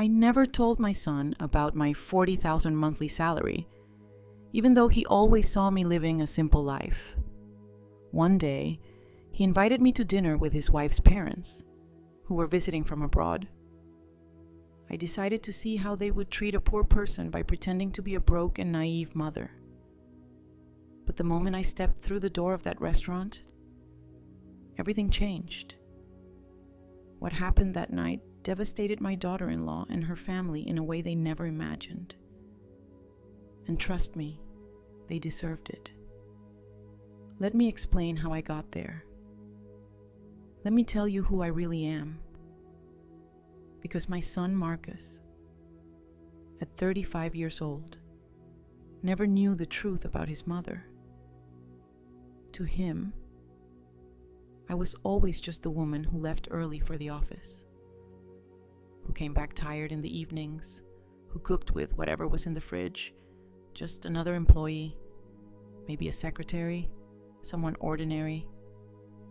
I never told my son about my $40,000 monthly salary, even though he always saw me living a simple life. One day, he invited me to dinner with his wife's parents, who were visiting from abroad. I decided to see how they would treat a poor person by pretending to be a broke and naive mother. But the moment I stepped through the door of that restaurant, everything changed. What happened that night devastated my daughter-in-law and her family in a way they never imagined. And trust me, they deserved it. Let me explain how I got there. Let me tell you who I really am. Because my son Marcus, at 35 years old, never knew the truth about his mother. To him, I was always just the woman who left early for the office, who came back tired in the evenings, who cooked with whatever was in the fridge, just another employee, maybe a secretary, someone ordinary,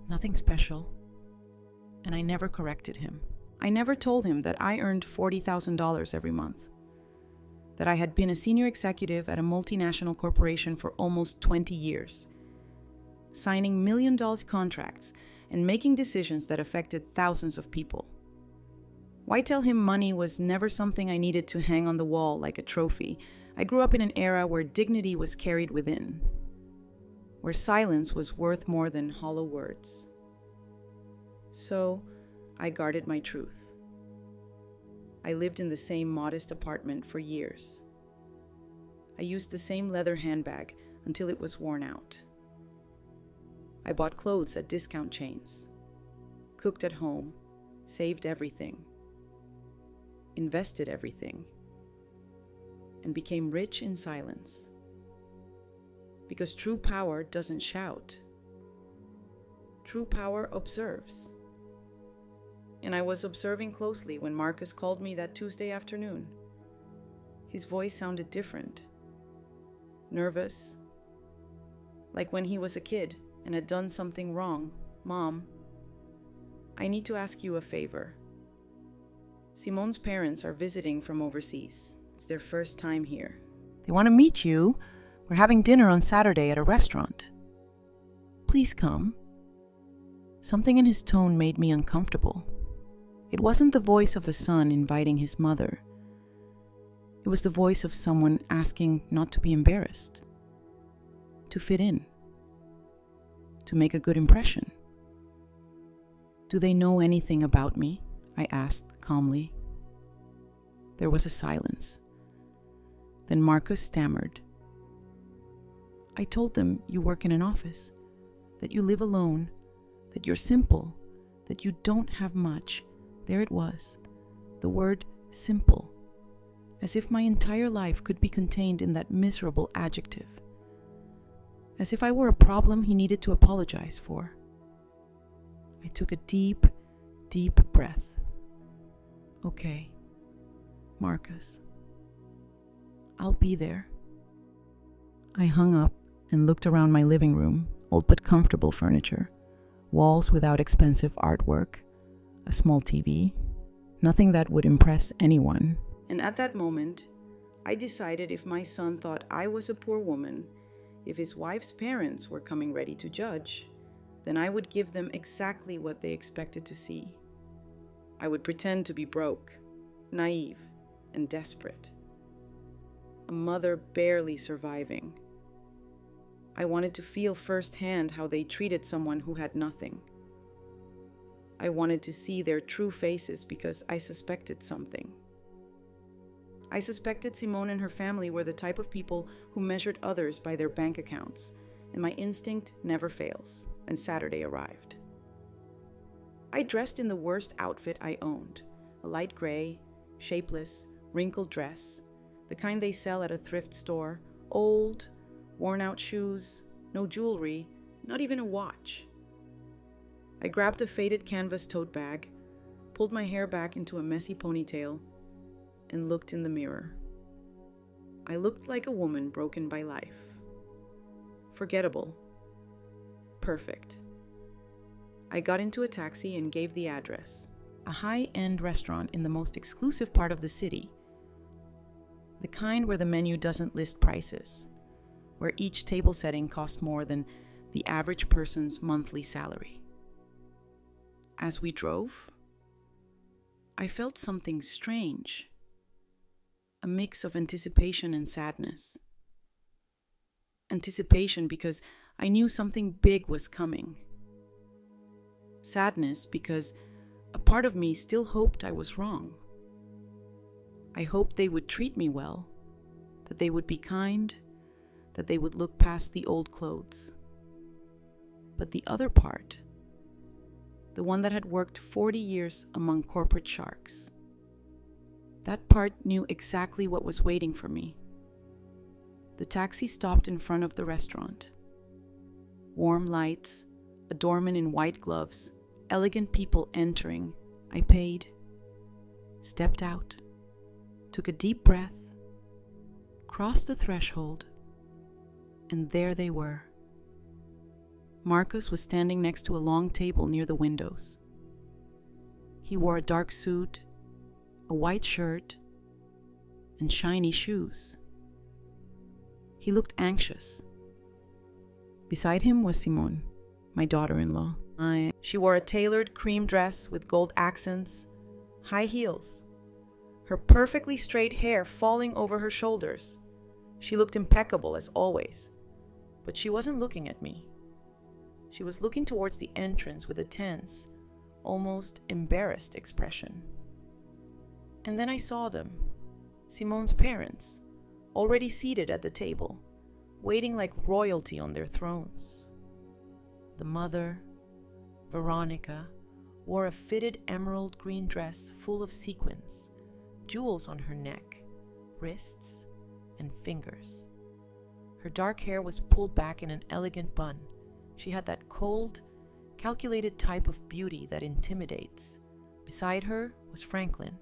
nothing special. And I never corrected him. I never told him that I earned $40,000 every month, that I had been a senior executive at a multinational corporation for almost 20 years, signing million-dollar contracts and making decisions that affected thousands of people. Why tell him money was never something I needed to hang on the wall like a trophy? I grew up in an era where dignity was carried within, where silence was worth more than hollow words. So, I guarded my truth. I lived in the same modest apartment for years. I used the same leather handbag until it was worn out. I bought clothes at discount chains, cooked at home, saved everything, invested everything, and became rich in silence. Because true power doesn't shout. True power observes. And I was observing closely when Marcus called me that Tuesday afternoon. His voice sounded different. Nervous. Like when he was a kid and had done something wrong. Mom, I need to ask you a favor. Simone's parents are visiting from overseas. It's their first time here. They want to meet you. We're having dinner on Saturday at a restaurant. Please come. Something in his tone made me uncomfortable. It wasn't the voice of a son inviting his mother. It was the voice of someone asking not to be embarrassed, to fit in, to make a good impression. Do they know anything about me? I asked calmly. There was a silence. Then Marcus stammered. I told them you work in an office, that you live alone, that you're simple, that you don't have much. There it was, the word simple, as if my entire life could be contained in that miserable adjective, as if I were a problem he needed to apologize for. I took a deep, deep breath. Okay, Marcus, I'll be there. I hung up and looked around my living room, old but comfortable furniture, walls without expensive artwork, a small TV, nothing that would impress anyone. And at that moment, I decided if my son thought I was a poor woman, if his wife's parents were coming ready to judge, then I would give them exactly what they expected to see. I would pretend to be broke, naive, and desperate. A mother barely surviving. I wanted to feel firsthand how they treated someone who had nothing. I wanted to see their true faces because I suspected something. I suspected Simone and her family were the type of people who measured others by their bank accounts, and my instinct never fails, and Saturday arrived. I dressed in the worst outfit I owned, a light gray, shapeless, wrinkled dress, the kind they sell at a thrift store, old, worn-out shoes, no jewelry, not even a watch. I grabbed a faded canvas tote bag, pulled my hair back into a messy ponytail, and looked in the mirror. I looked like a woman broken by life. Forgettable. Perfect. I got into a taxi and gave the address. A high-end restaurant in the most exclusive part of the city. The kind where the menu doesn't list prices, where each table setting costs more than the average person's monthly salary. As we drove, I felt something strange, a mix of anticipation and sadness. Anticipation because I knew something big was coming. Sadness because a part of me still hoped I was wrong. I hoped they would treat me well, that they would be kind, that they would look past the old clothes. But the other part, the one that had worked 40 years among corporate sharks, that part knew exactly what was waiting for me. The taxi stopped in front of the restaurant. Warm lights, a doorman in white gloves, elegant people entering. I paid, stepped out, took a deep breath, crossed the threshold, and there they were. Marcus was standing next to a long table near the windows. He wore a dark suit, a white shirt, and shiny shoes. He looked anxious. Beside him was Simone, my daughter-in-law. She wore a tailored cream dress with gold accents, high heels, her perfectly straight hair falling over her shoulders. She looked impeccable as always, but she wasn't looking at me. She was looking towards the entrance with a tense, almost embarrassed expression. And then I saw them, Simone's parents, already seated at the table, waiting like royalty on their thrones. The mother, Veronica, wore a fitted emerald green dress full of sequins, jewels on her neck, wrists, and fingers. Her dark hair was pulled back in an elegant bun. She had that cold, calculated type of beauty that intimidates. Beside her was Franklin,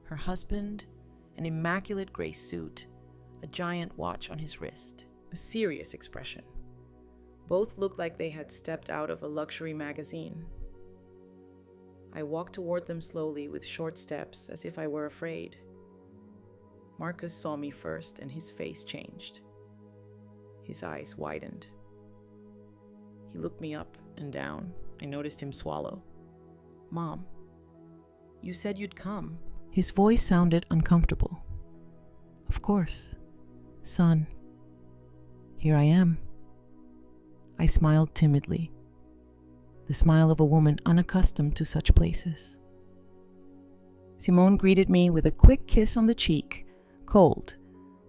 her husband, an immaculate gray suit, a giant watch on his wrist, a serious expression. Both looked like they had stepped out of a luxury magazine. I walked toward them slowly with short steps, as if I were afraid. Marcus saw me first, and his face changed. His eyes widened. He looked me up and down. I noticed him swallow. "Mom, you said you'd come." His voice sounded uncomfortable. "Of course, son. Here I am." I smiled timidly, the smile of a woman unaccustomed to such places. Simone greeted me with a quick kiss on the cheek, cold,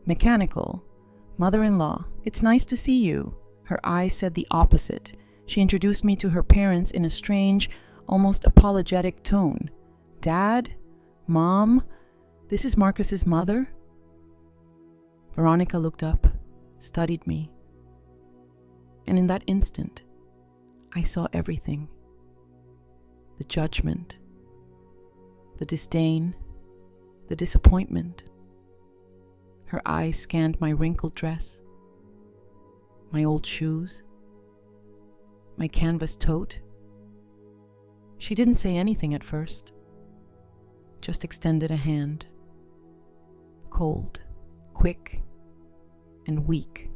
mechanical. "Mother-in-law, it's nice to see you." Her eyes said the opposite. She introduced me to her parents in a strange, almost apologetic tone. "Dad? Mom? This is Marcus's mother?" Veronica looked up, studied me. And in that instant, I saw everything. The judgment, the disdain, the disappointment. Her eyes scanned my wrinkled dress, my old shoes, my canvas tote. She didn't say anything at first, just extended a hand, cold, quick, and weak.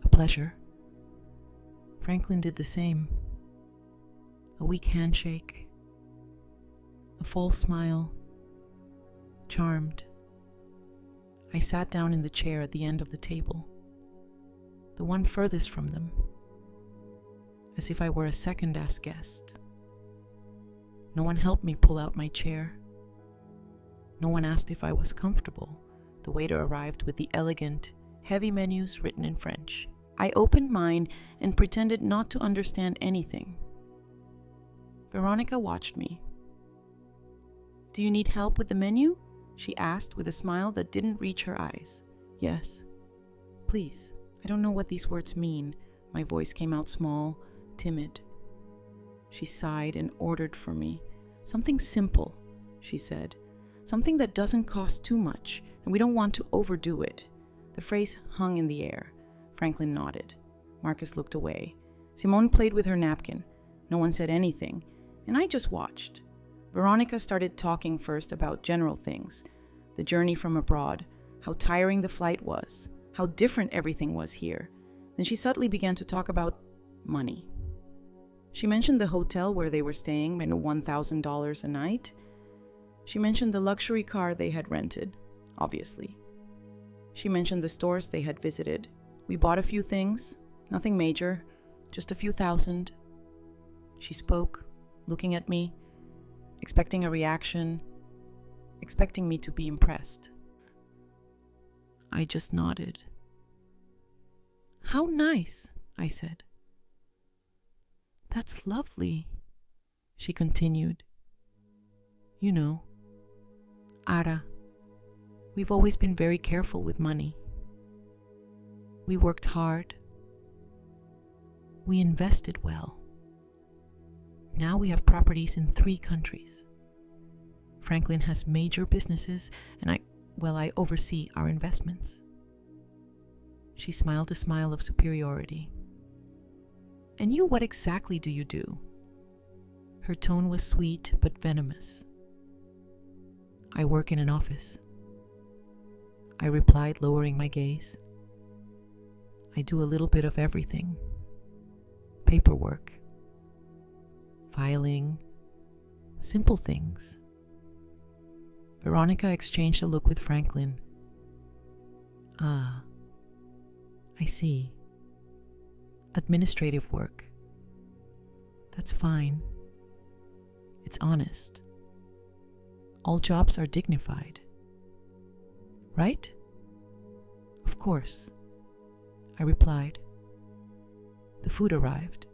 A pleasure. Franklin did the same. A weak handshake, a false smile, charmed. I sat down in the chair at the end of the table, the one furthest from them, as if I were a second-class guest. No one helped me pull out my chair. No one asked if I was comfortable. The waiter arrived with the elegant, heavy menus written in French. I opened mine and pretended not to understand anything. Veronica watched me. "Do you need help with the menu?" she asked with a smile that didn't reach her eyes. "Yes. Please, I don't know what these words mean." My voice came out small, timid. She sighed and ordered for me. "Something simple," she said. "Something that doesn't cost too much, and we don't want to overdo it." The phrase hung in the air. Franklin nodded. Marcus looked away. Simone played with her napkin. No one said anything, and I just watched. Veronica started talking first about general things, the journey from abroad, how tiring the flight was, how different everything was here. Then she suddenly began to talk about money. She mentioned the hotel where they were staying at $1,000 a night. She mentioned the luxury car they had rented, obviously. She mentioned the stores they had visited. We bought a few things, nothing major, just a few thousand. She spoke, looking at me, expecting a reaction, expecting me to be impressed. I just nodded. "How nice," I said. "That's lovely," she continued. "You know, Ara, we've always been very careful with money. We worked hard. We invested well. Now we have properties in 3 countries. Franklin has major businesses, and I oversee our investments." She smiled a smile of superiority. "And you, what exactly do you do?" Her tone was sweet but venomous. "I work in an office," I replied, lowering my gaze. "I do a little bit of everything. Paperwork, filing, simple things." Veronica exchanged a look with Franklin. "Ah, I see. Administrative work. That's fine. It's honest. All jobs are dignified. Right?" "Of course," I replied. The food arrived.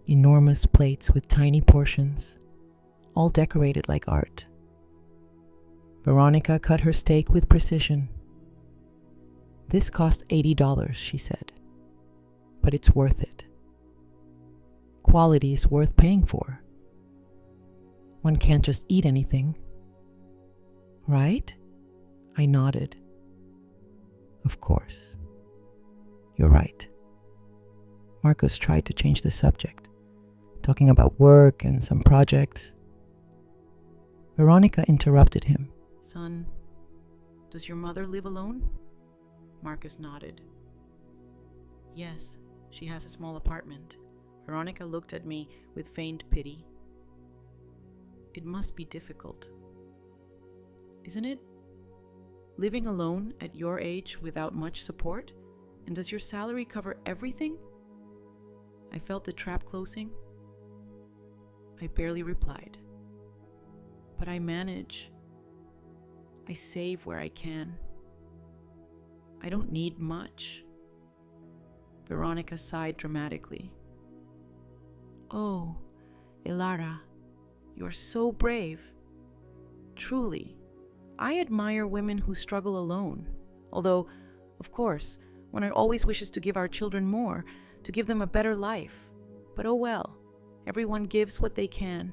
Enormous plates with tiny portions, all decorated like art. Veronica cut her steak with precision. "This cost $80, she said, "but it's worth it. Quality is worth paying for. One can't just eat anything. Right?" I nodded. "Of course. You're right." Marcus tried to change the subject, talking about work and some projects. Veronica interrupted him. "Son, does your mother live alone?" Marcus nodded. "Yes, she has a small apartment." Veronica looked at me with feigned pity. "It must be difficult, isn't it? Living alone at your age without much support? And does your salary cover everything?" I felt the trap closing. I barely replied. "But I manage. I save where I can. I don't need much." Veronica sighed dramatically. "Oh, Elara, you're so brave. Truly, I admire women who struggle alone. Although, of course, one always wishes to give our children more, to give them a better life. But oh well, everyone gives what they can."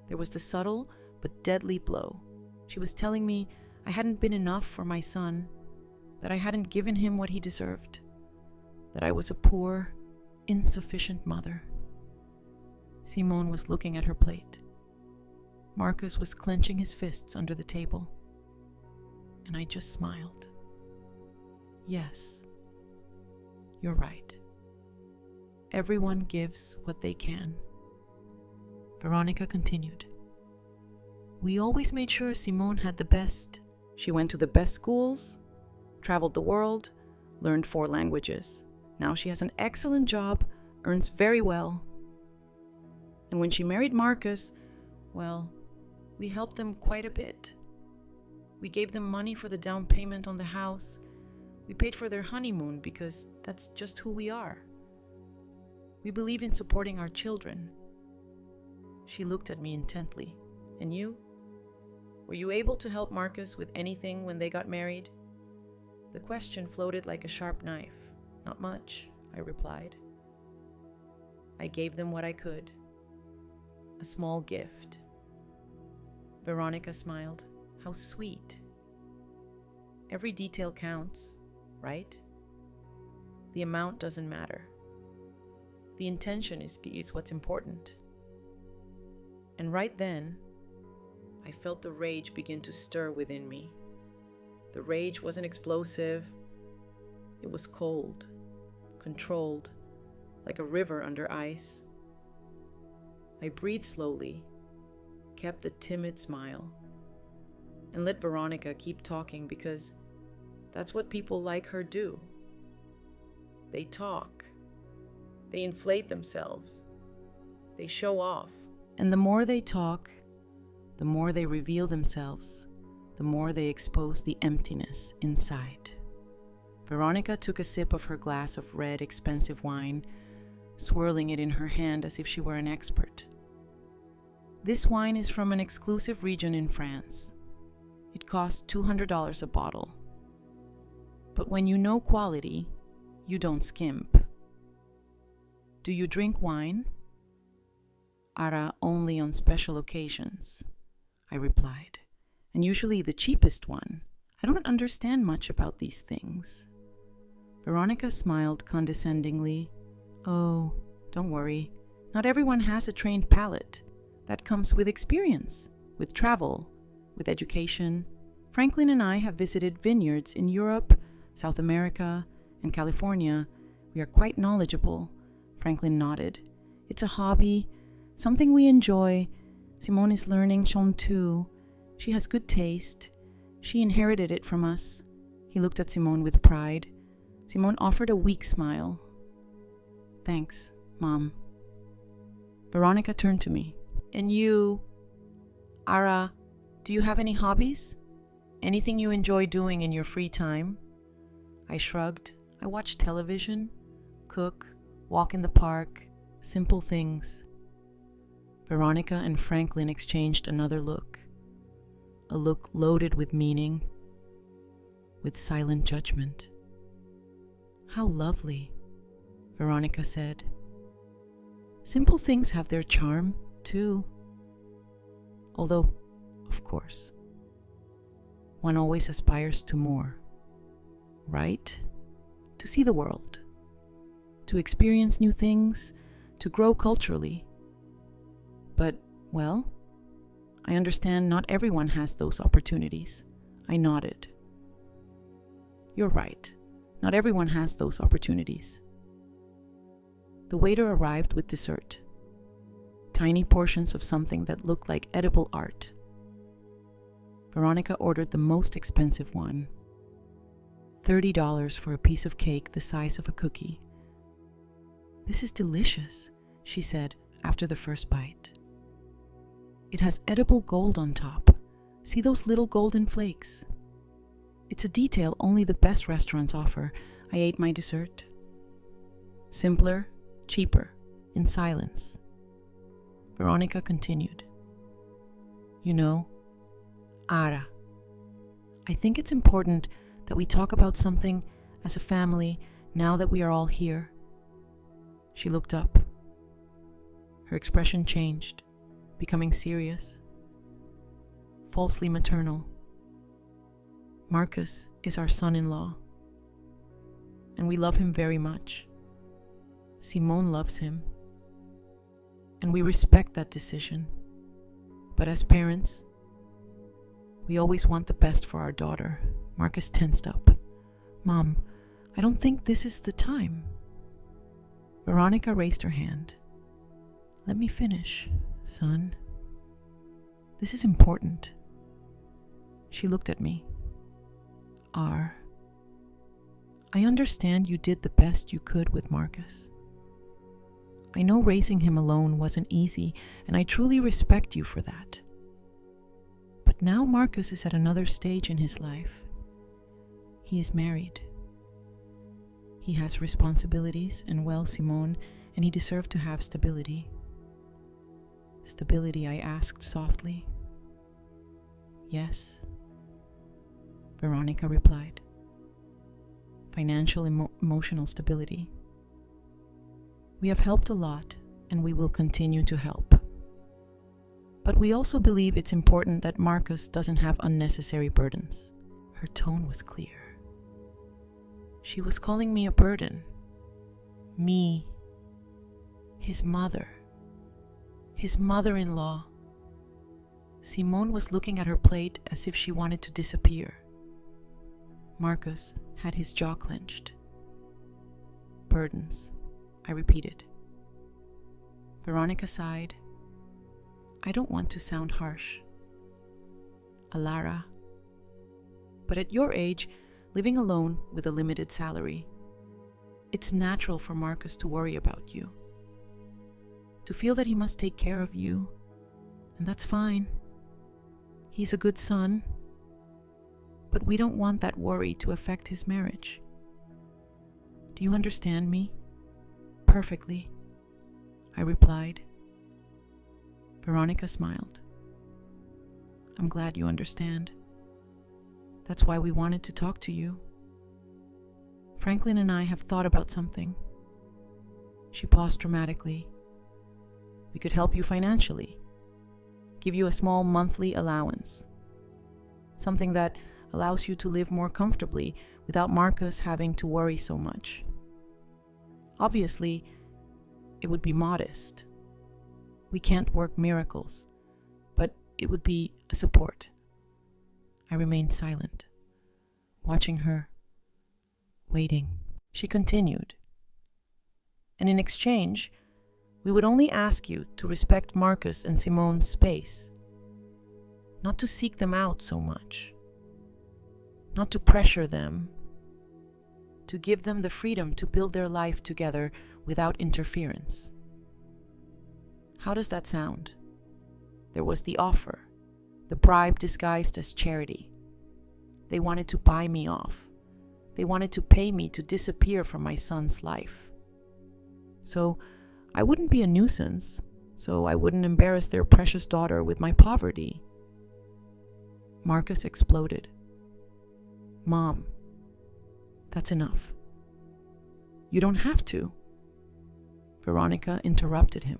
There was the subtle but deadly blow. She was telling me I hadn't been enough for my son, that I hadn't given him what he deserved, that I was a poor, insufficient mother. Simone was looking at her plate. Marcus was clenching his fists under the table. And I just smiled. "Yes, you're right. Everyone gives what they can." Veronica continued. "We always made sure Simone had the best. She went to the best schools, traveled the world, learned 4 languages. Now she has an excellent job, earns very well. And when she married Marcus, well, we helped them quite a bit. We gave them money for the down payment on the house. We paid for their honeymoon because that's just who we are. We believe in supporting our children." She looked at me intently. "And you? Were you able to help Marcus with anything when they got married?" The question floated like a sharp knife. "Not much," I replied. "I gave them what I could. A small gift." Veronica smiled. "How sweet. Every detail counts, right? The amount doesn't matter. The intention is what's important." And right then, I felt the rage begin to stir within me. The rage wasn't explosive. It was cold, controlled, like a river under ice. I breathed slowly, kept the timid smile, and let Veronica keep talking because that's what people like her do. They talk. They inflate themselves. They show off. And the more they talk, the more they reveal themselves, the more they expose the emptiness inside. Veronica took a sip of her glass of red, expensive wine, swirling it in her hand as if she were an expert. This wine is from an exclusive region in France. It costs $200 a bottle. But when you know quality, you don't skimp. Do you drink wine? Ara, only on special occasions, I replied, and usually the cheapest one. I don't understand much about these things. Veronica smiled condescendingly. Oh, don't worry. Not everyone has a trained palate. That comes with experience, with travel, with education. Franklin and I have visited vineyards in Europe, South America, and California. We are quite knowledgeable. Franklin nodded. It's a hobby, something we enjoy. Simone is learning Chant too. She has good taste. She inherited it from us. He looked at Simone with pride. Simone offered a weak smile. Thanks, Mom. Veronica turned to me. And you, Ara, do you have any hobbies? Anything you enjoy doing in your free time? I shrugged. I watch television, cook, walk in the park, simple things. Veronica and Franklin exchanged another look. A look loaded with meaning, with silent judgment. How lovely, Veronica said. Simple things have their charm, too. Although, of course, one always aspires to more, right? To see the world, to experience new things, to grow culturally. But, well, I understand not everyone has those opportunities. I nodded. You're right. Not everyone has those opportunities. The waiter arrived with dessert. Tiny portions of something that looked like edible art. Veronica ordered the most expensive one. $30 for a piece of cake the size of a cookie. This is delicious, she said after the first bite. It has edible gold on top. See those little golden flakes? It's a detail only the best restaurants offer. I ate my dessert. Simpler, cheaper, in silence. Veronica continued. You know, Ara, I think it's important that we talk about something as a family now that we are all here. She looked up. Her expression changed, becoming serious, falsely maternal. Marcus is our son-in-law, and we love him very much. Simone loves him, and we respect that decision. But as parents, we always want the best for our daughter. Marcus tensed up. Mom, I don't think this is the time. Veronica raised her hand. Let me finish, son. This is important. She looked at me. I understand you did the best you could with Marcus. I know raising him alone wasn't easy, and I truly respect you for that. But now Marcus is at another stage in his life. He is married. He has responsibilities and, well, Simone, and he deserved to have stability. Stability, I asked softly. Yes, Veronica replied. Financial, emotional stability. We have helped a lot, and we will continue to help. But we also believe it's important that Marcus doesn't have unnecessary burdens. Her tone was clear. She was calling me a burden. Me, his mother, his mother-in-law. Simone was looking at her plate as if she wanted to disappear. Marcus had his jaw clenched. Burdens, I repeated. Veronica sighed. I don't want to sound harsh. Alara. But at your age, living alone with a limited salary, it's natural for Marcus to worry about you. To feel that he must take care of you, and that's fine. He's a good son, but we don't want that worry to affect his marriage. Do you understand me? Perfectly, I replied. Veronica smiled. I'm glad you understand. That's why we wanted to talk to you. Franklin and I have thought about something. She paused dramatically. We could help you financially. Give you a small monthly allowance. Something that allows you to live more comfortably without Marcus having to worry so much. Obviously, it would be modest. We can't work miracles, but it would be a support. I remained silent, watching her, waiting. She continued. And in exchange, we would only ask you to respect Marcus and Simone's space, not to seek them out so much, not to pressure them, to give them the freedom to build their life together without interference. How does that sound? There was the offer, the bribe disguised as charity. They wanted to buy me off. They wanted to pay me to disappear from my son's life. So I wouldn't be a nuisance, so I wouldn't embarrass their precious daughter with my poverty. Marcus exploded. Mom, that's enough. You don't have to. Veronica interrupted him.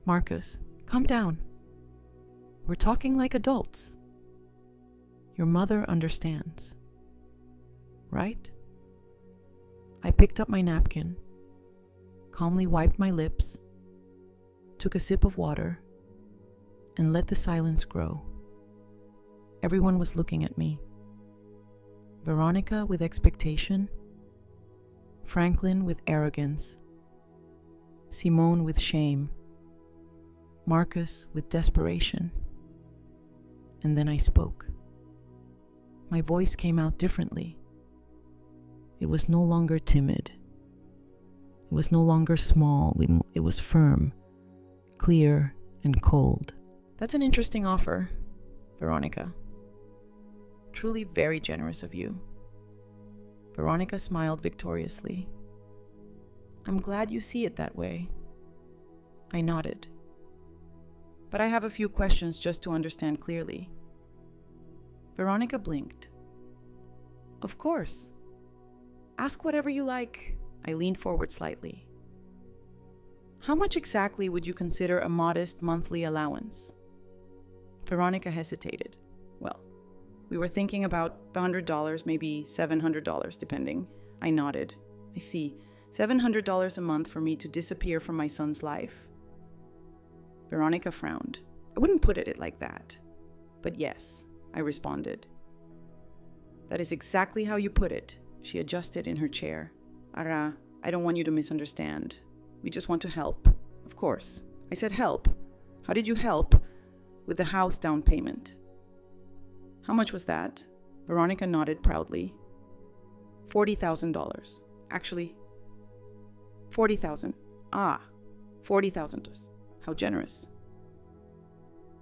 Marcus, calm down. We're talking like adults. Your mother understands. Right? I picked up my napkin, calmly wiped my lips, took a sip of water, and let the silence grow. Everyone was looking at me. Veronica with expectation, Franklin with arrogance, Simone with shame, Marcus with desperation. And then I spoke. My voice came out differently. It was no longer timid. It was no longer small. It was firm, clear, and cold. That's an interesting offer, Veronica. Truly very generous of you. Veronica smiled victoriously. I'm glad you see it that way. I nodded. But I have a few questions just to understand clearly. Veronica blinked. Of course. Ask whatever you like. I leaned forward slightly. How much exactly would you consider a modest monthly allowance? Veronica hesitated. Well, we were thinking about $100, maybe $700, depending. I nodded. I see. $700 a month for me to disappear from my son's life. Veronica frowned. I wouldn't put it like that. But yes, I responded. That is exactly how you put it. She adjusted in her chair. Ara, I don't want you to misunderstand. We just want to help. Of course. I said help. How did you help? With the house down payment. How much was that? Veronica nodded proudly. $40,000. Actually, $40,000. Ah, $40,000. How generous.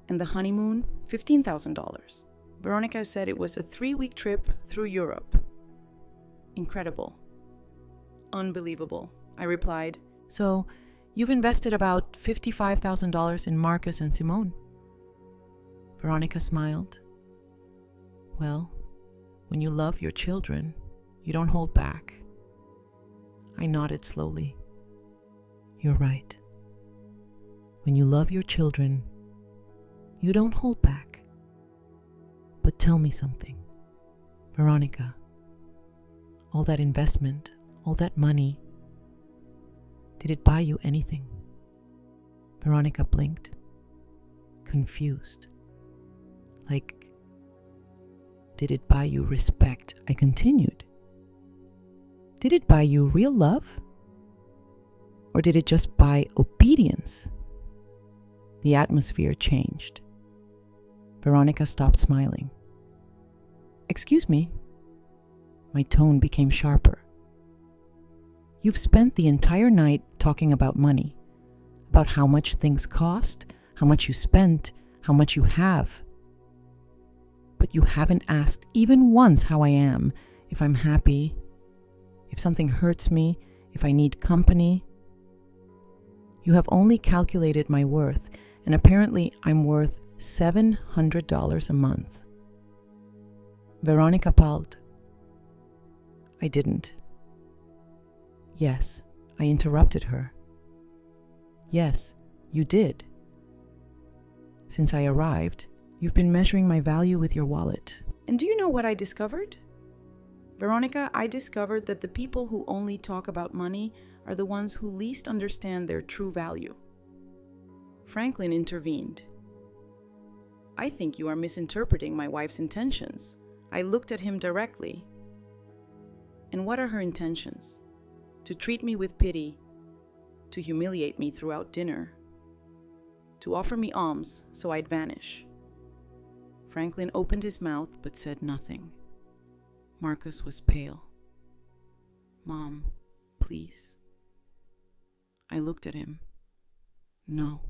And the honeymoon? $15,000. Veronica said it was a 3-week trip through Europe. Incredible. Unbelievable, I replied. So, you've invested about $55,000 in Marcus and Simone. Veronica smiled. Well, when you love your children, you don't hold back. I nodded slowly. You're right. When you love your children, you don't hold back. But tell me something, Veronica. All that investment, all that money, did it buy you anything? Veronica blinked. confused. Like, did it buy you respect? I continued. Did it buy you real love? Or did it just buy obedience? The atmosphere changed. Veronica stopped smiling. Excuse me. My tone became sharper. You've spent the entire night talking about money, about how much things cost, how much you spent, how much you have. But you haven't asked even once how I am, if I'm happy, if something hurts me, if I need company. You have only calculated my worth, and apparently I'm worth $700 a month. Veronica paused. I didn't. Yes, I interrupted her. Yes, you did. Since I arrived, you've been measuring my value with your wallet. And do you know what I discovered? Veronica, I discovered that the people who only talk about money are the ones who least understand their true value. Franklin intervened. I think you are misinterpreting my wife's intentions. I looked at him directly. And what are her intentions? To treat me with pity, to humiliate me throughout dinner, to offer me alms so I'd vanish. Franklin opened his mouth but said nothing. Marcus was pale. Mom, please. I looked at him. No.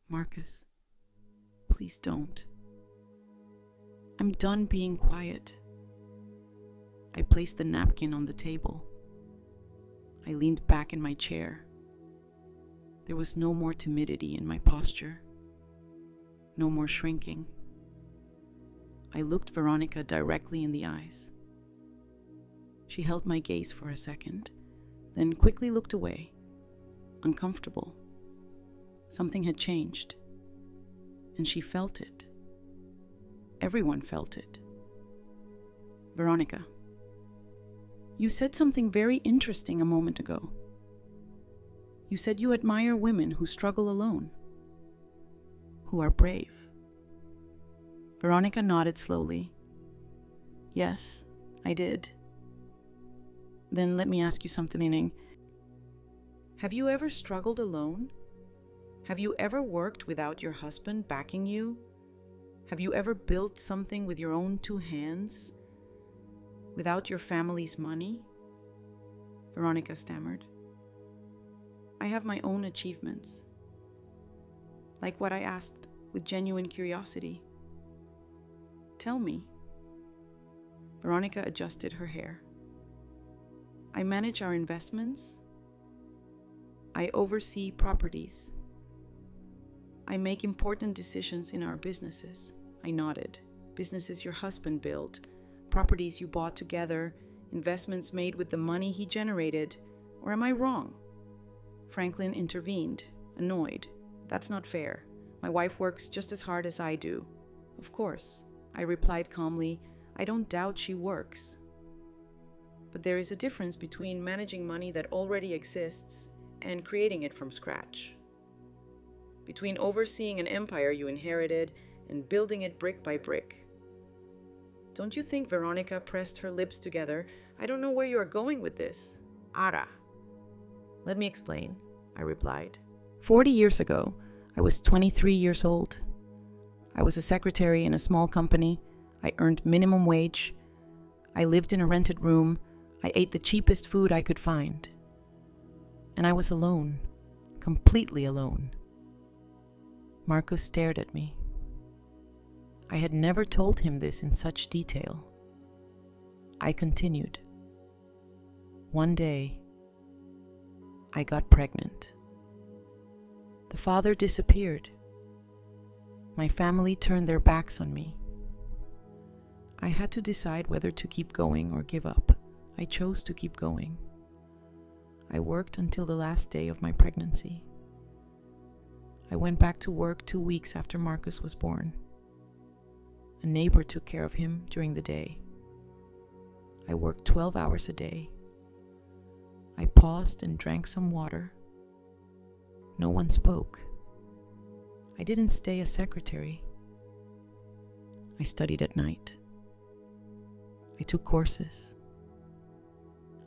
Marcus, please don't. I'm done being quiet. I placed the napkin on the table. I leaned back in my chair. There was no more timidity in my posture. No more shrinking. I looked Veronica directly in the eyes. She held my gaze for a second, then quickly looked away, uncomfortable. Something had changed, and she felt it. Everyone felt it. Veronica, you said something very interesting a moment ago. You said you admire women who struggle alone, who are brave. Veronica nodded slowly. Yes, I did. Then let me ask you something. Have you ever struggled alone? Have you ever worked without your husband backing you? Have you ever built something with your own two hands, without your family's money? Veronica stammered. I have my own achievements. Like what I asked with genuine curiosity. Tell me. Veronica adjusted her hair. I manage our investments. I oversee properties. I make important decisions in our businesses. I nodded. Businesses your husband built, properties you bought together, investments made with the money he generated. Or am I wrong? Franklin intervened, annoyed. That's not fair. My wife works just as hard as I do. Of course, I replied calmly. I don't doubt she works. But there is a difference between managing money that already exists and creating it from scratch. Between overseeing an empire you inherited and building it brick by brick. Don't you think Veronica pressed her lips together? I don't know where you are going with this. Ara. Let me explain, I replied. 40 years ago, I was 23 years old. I was a secretary in a small company. I earned minimum wage. I lived in a rented room. I ate the cheapest food I could find. And I was alone, completely alone. Marcus stared at me. I had never told him this in such detail. I continued. One day, I got pregnant. The father disappeared. My family turned their backs on me. I had to decide whether to keep going or give up. I chose to keep going. I worked until the last day of my pregnancy. I went back to work 2 weeks after Marcus was born. A neighbor took care of him during the day. I worked 12 hours a day. I paused and drank some water. No one spoke. I didn't stay a secretary. I studied at night. I took courses.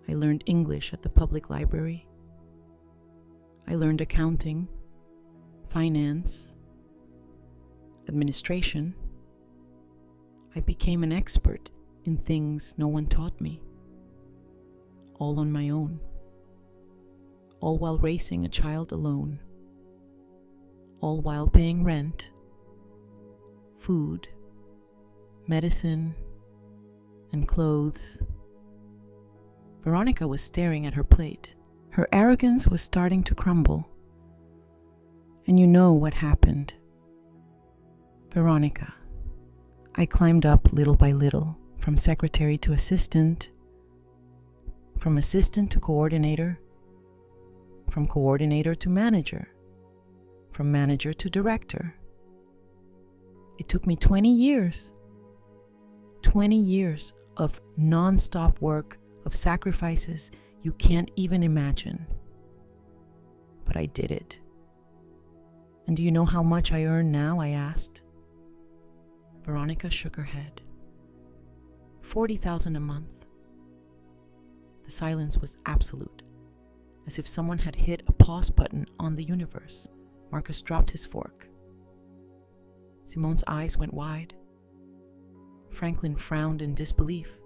I learned English at the public library. I learned accounting, finance, administration. I became an expert in things no one taught me, all on my own, all while raising a child alone, all while paying rent, food, medicine, and clothes. Veronica was staring at her plate. Her arrogance was starting to crumble. And you know what happened. Veronica, I climbed up little by little, from secretary to assistant, from assistant to coordinator, from coordinator to manager, from manager to director. It took me 20 years. 20 years of non-stop work, of sacrifices you can't even imagine. But I did it. And do you know how much I earn now? I asked. Veronica shook her head. $40,000 a month. The silence was absolute, as if someone had hit a pause button on the universe. Marcus dropped his fork. Simone's eyes went wide. Franklin frowned in disbelief,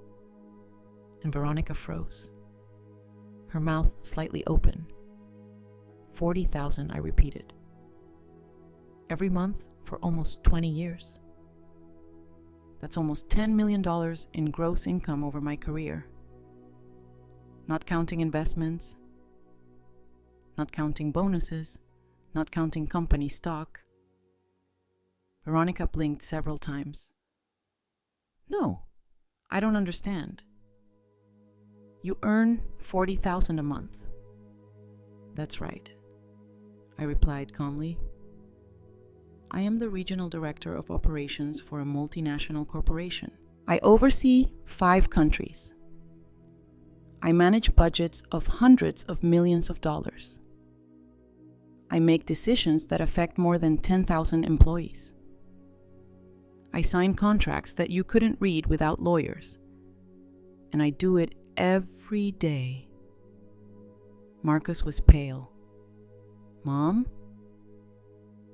and Veronica froze, her mouth slightly open. 40,000, I repeated. Every month for almost 20 years. That's almost $10 million in gross income over my career. Not counting investments, not counting bonuses, not counting company stock. Veronica blinked several times. No, I don't understand. You earn $40,000 a month. That's right, I replied calmly. I am the regional director of operations for a multinational corporation. I oversee 5 countries. I manage budgets of hundreds of millions of dollars. I make decisions that affect more than 10,000 employees. I sign contracts that you couldn't read without lawyers. And I do it every day. Marcus was pale. Mom?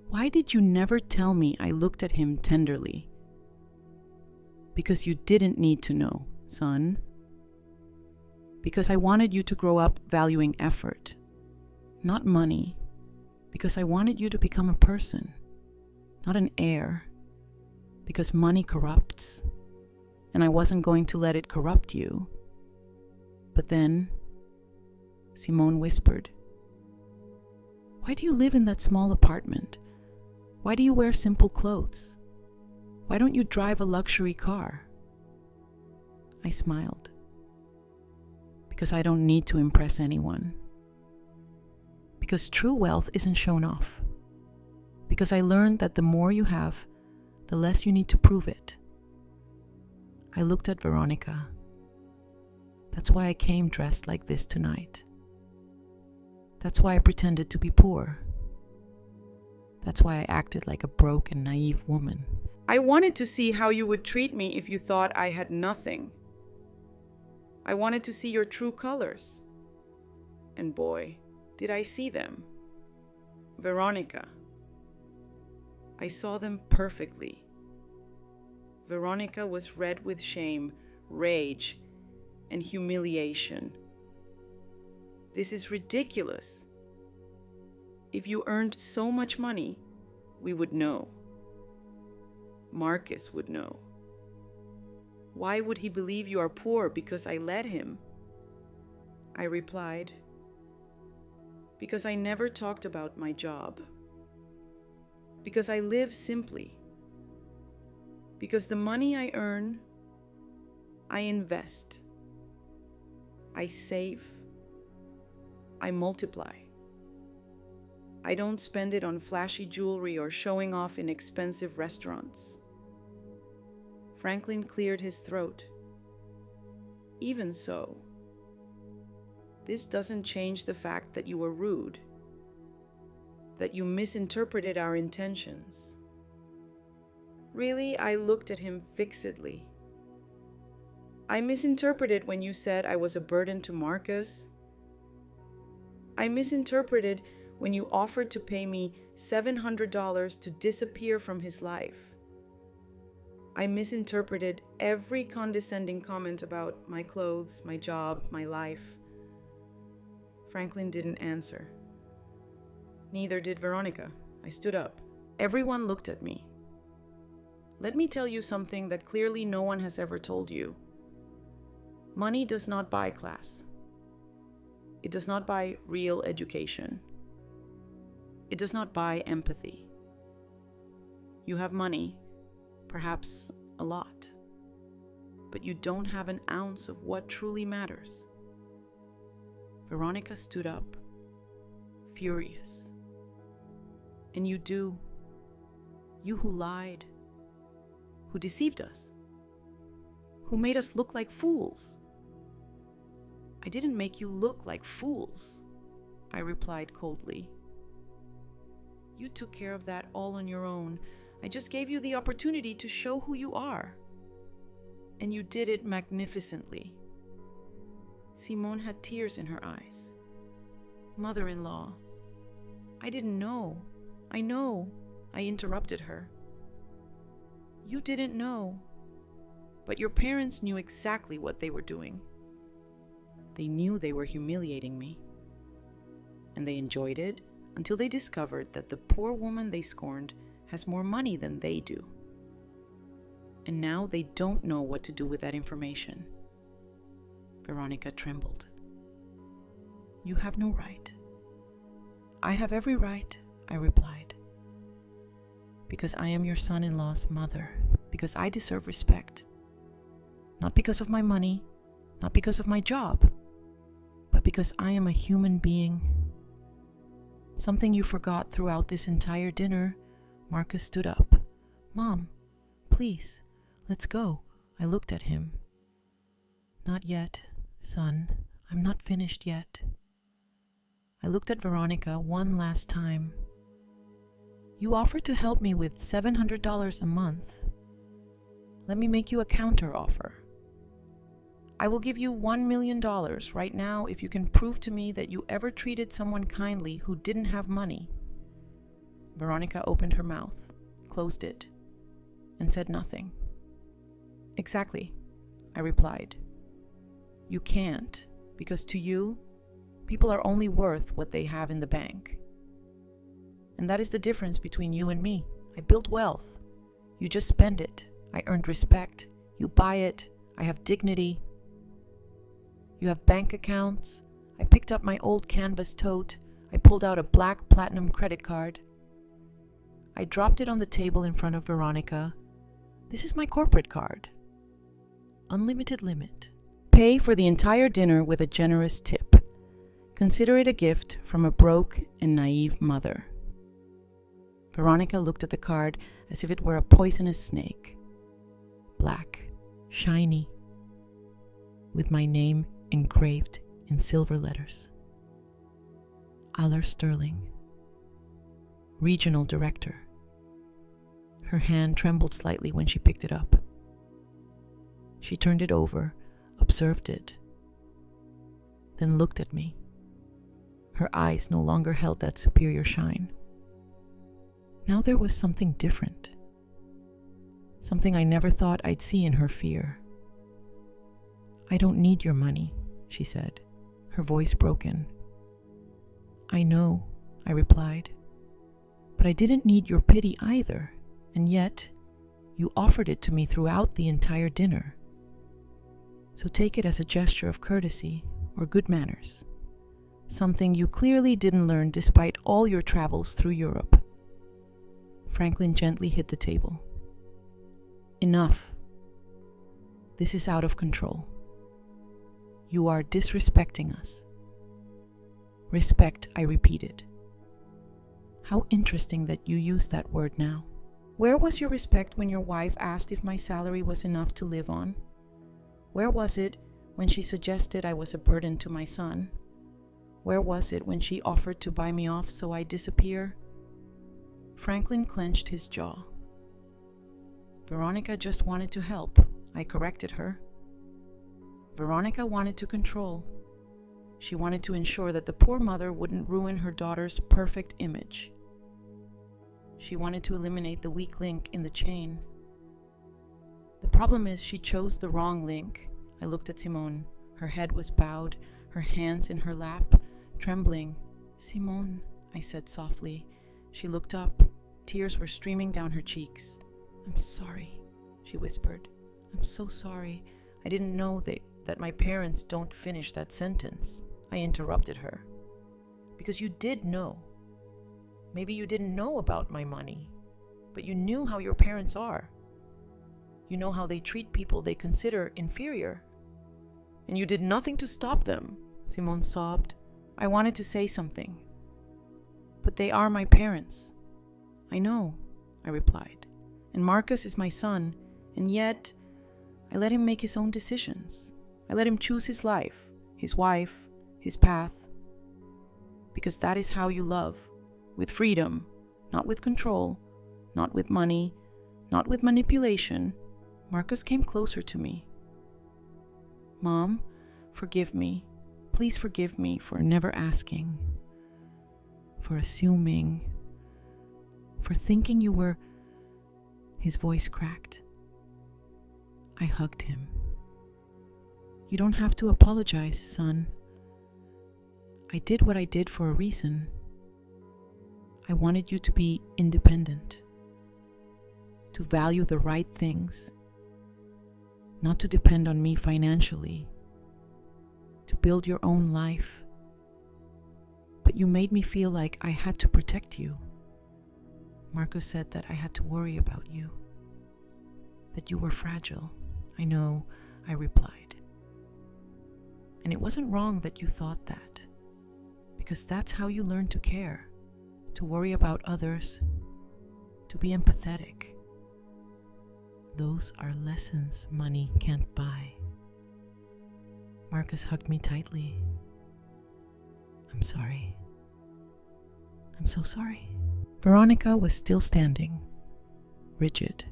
Why did you never tell me? I looked at him tenderly. Because you didn't need to know, son. Because I wanted you to grow up valuing effort, not money. Because I wanted you to become a person, not an heir. Because money corrupts, and I wasn't going to let it corrupt you. But then, Simone whispered, why do you live in that small apartment? Why do you wear simple clothes? Why don't you drive a luxury car? I smiled. Because I don't need to impress anyone. Because true wealth isn't shown off. Because I learned that the more you have, the less you need to prove it. I looked at Veronica. That's why I came dressed like this tonight. That's why I pretended to be poor. That's why I acted like a broke and naive woman. I wanted to see how you would treat me if you thought I had nothing. I wanted to see your true colors. And boy, did I see them. Veronica. I saw them perfectly. Veronica was red with shame, rage, and humiliation. This is ridiculous. If you earned so much money, we would know. Marcus would know. Why would he believe you are poor because I let him? I replied, because I never talked about my job. Because I live simply. Because the money I earn, I invest. I save. I multiply. I don't spend it on flashy jewelry or showing off in expensive restaurants. Franklin cleared his throat. Even so, this doesn't change the fact that you were rude. that you misinterpreted our intentions. Really, I looked at him fixedly. I misinterpreted when you said I was a burden to Marcus. I misinterpreted when you offered to pay me $700 to disappear from his life. I misinterpreted every condescending comment about my clothes, my job, my life. Franklin didn't answer. Neither did Veronica. I stood up. Everyone looked at me. Let me tell you something that clearly no one has ever told you. Money does not buy class. It does not buy real education. It does not buy empathy. You have money, perhaps a lot, but you don't have an ounce of what truly matters. Veronica stood up, furious. And you do. You who lied, who deceived us, who made us look like fools. I didn't make you look like fools, I replied coldly. You took care of that all on your own. I just gave you the opportunity to show who you are. And you did it magnificently. Simone had tears in her eyes. Mother-in-law, I didn't know. I know, I interrupted her. You didn't know, but your parents knew exactly what they were doing. They knew they were humiliating me. And they enjoyed it until they discovered that the poor woman they scorned has more money than they do. And now they don't know what to do with that information. Veronica trembled. You have no right. I have every right, I replied. Because I am your son-in-law's mother. Because I deserve respect. Not because of my money, not because of my job, but because I am a human being. Something you forgot throughout this entire dinner. Marcus stood up. Mom, please, let's go. I looked at him. Not yet, son. I'm not finished yet. I looked at Veronica one last time. You offered to help me with $700 a month. Let me make you a counter offer. I will give you $1 million right now if you can prove to me that you ever treated someone kindly who didn't have money. Veronica opened her mouth, closed it, and said nothing. Exactly, I replied. You can't, because to you, people are only worth what they have in the bank. And that is the difference between you and me. I built wealth. You just spend it. I earned respect. You buy it. I have dignity. You have bank accounts. I picked up my old canvas tote. I pulled out a black platinum credit card. I dropped it on the table in front of Veronica. This is my corporate card. Unlimited limit. Pay for the entire dinner with a generous tip. Consider it a gift from a broke and naive mother. Veronica looked at the card as if it were a poisonous snake. Black, shiny, with my name engraved in silver letters. Aller Sterling, Regional Director. Her hand trembled slightly when she picked it up. She turned it over, observed it, then looked at me. Her eyes no longer held that superior shine. Now there was something different. Something I never thought I'd see in her fear. I don't need your money, she said, her voice broken. I know, I replied. But I didn't need your pity either, and yet you offered it to me throughout the entire dinner. So take it as a gesture of courtesy or good manners. Something you clearly didn't learn despite all your travels through Europe. Franklin gently hit the table. Enough. This is out of control. You are disrespecting us. Respect, I repeated. How interesting that you use that word now. Where was your respect when your wife asked if my salary was enough to live on? Where was it when she suggested I was a burden to my son? Where was it when she offered to buy me off so I'd disappear? Franklin clenched his jaw. Veronica just wanted to help, I corrected her. Veronica wanted to control. She wanted to ensure that the poor mother wouldn't ruin her daughter's perfect image. She wanted to eliminate the weak link in the chain. The problem is she chose the wrong link. I looked at Simone. Her head was bowed, her hands in her lap, trembling. "Simone," I said softly. She looked up. Tears were streaming down her cheeks. "I'm sorry," she whispered. "I'm so sorry. I didn't know that my parents don't finish that sentence." I interrupted her. "Because you did know. Maybe you didn't know about my money, but you knew how your parents are. You know how they treat people they consider inferior. And you did nothing to stop them," Simone sobbed. I wanted to say something. "But they are my parents." "I know," I replied. "And Marcus is my son, and yet I let him make his own decisions. I let him choose his life, his wife, his path. Because that is how you love, with freedom, not with control, not with money, not with manipulation." Marcus came closer to me. "Mom, forgive me. Please forgive me for never asking, for assuming, for thinking you were..." His voice cracked. I hugged him. "You don't have to apologize, son. I did what I did for a reason. I wanted you to be independent, to value the right things, not to depend on me financially, to build your own life. But you made me feel like I had to protect you. Marcus said that I had to worry about you, that you were fragile." "I know," I replied. "And it wasn't wrong that you thought that, because that's how you learn to care, to worry about others, to be empathetic. Those are lessons money can't buy." Marcus hugged me tightly. "I'm sorry. I'm so sorry." Veronica was still standing, rigid,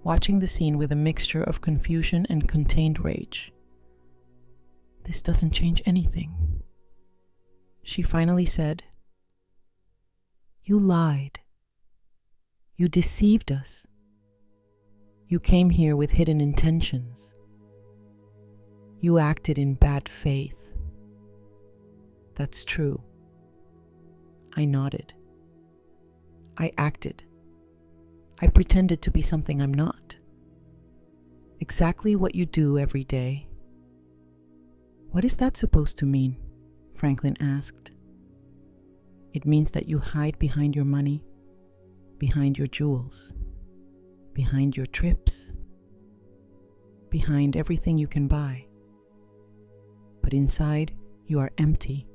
watching the scene with a mixture of confusion and contained rage. "This doesn't change anything," she finally said. "You lied. You deceived us. You came here with hidden intentions. You acted in bad faith." "That's true." I nodded. "I acted. I pretended to be something I'm not. Exactly what you do every day." "What is that supposed to mean?" Franklin asked. "It means that you hide behind your money, behind your jewels, behind your trips, behind everything you can buy. But inside, you are empty.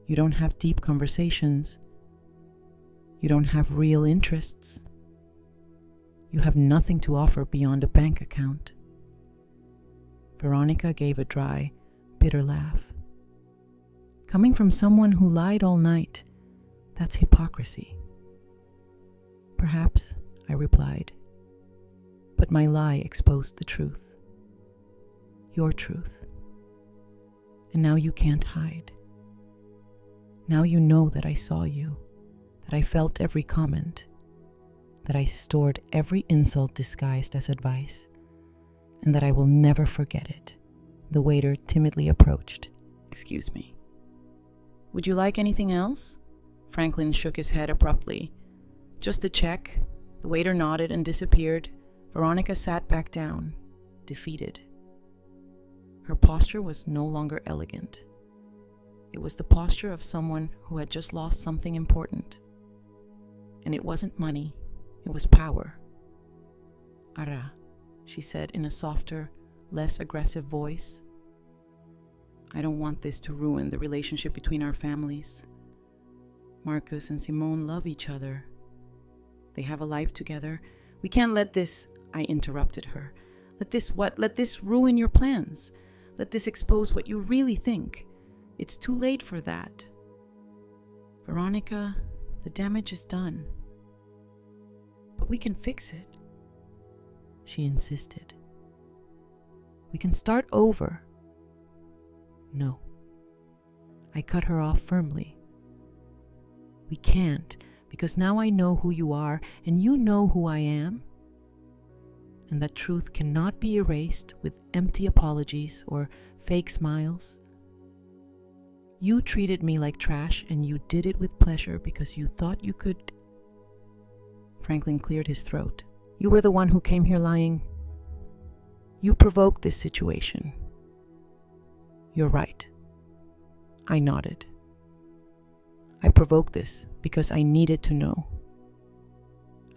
You don't have deep conversations. You don't have real interests. You have nothing to offer beyond a bank account." Veronica gave a dry, bitter laugh. "Coming from someone who lied all night, that's hypocrisy." "Perhaps," I replied, "but my lie exposed the truth. Your truth. And now you can't hide. Now you know that I saw you, that I felt every comment, that I stored every insult disguised as advice, and that I will never forget it." The waiter timidly approached. "Excuse me. Would you like anything else?" Franklin shook his head abruptly. "Just a check." The waiter nodded and disappeared. Veronica sat back down, defeated. Her posture was no longer elegant. It was the posture of someone who had just lost something important. And it wasn't money, it was power. "Ara," she said in a softer, less aggressive voice. "I don't want this to ruin the relationship between our families. Marcus and Simone love each other. They have a life together. We can't let this..." I interrupted her. "Let this what? Let this ruin your plans. Let this expose what you really think. It's too late for that." "Veronica," The damage is done. But we can fix it, she insisted. We can start over. No. I cut her off firmly. We can't, because now I know who you are and you know who I am. And that truth cannot be erased with empty apologies or fake smiles. You treated me like trash and you did it with pleasure because you thought you could. Franklin cleared his throat. You were the one who came here lying. You provoked this situation. You're right. I nodded. I provoked this because I needed to know.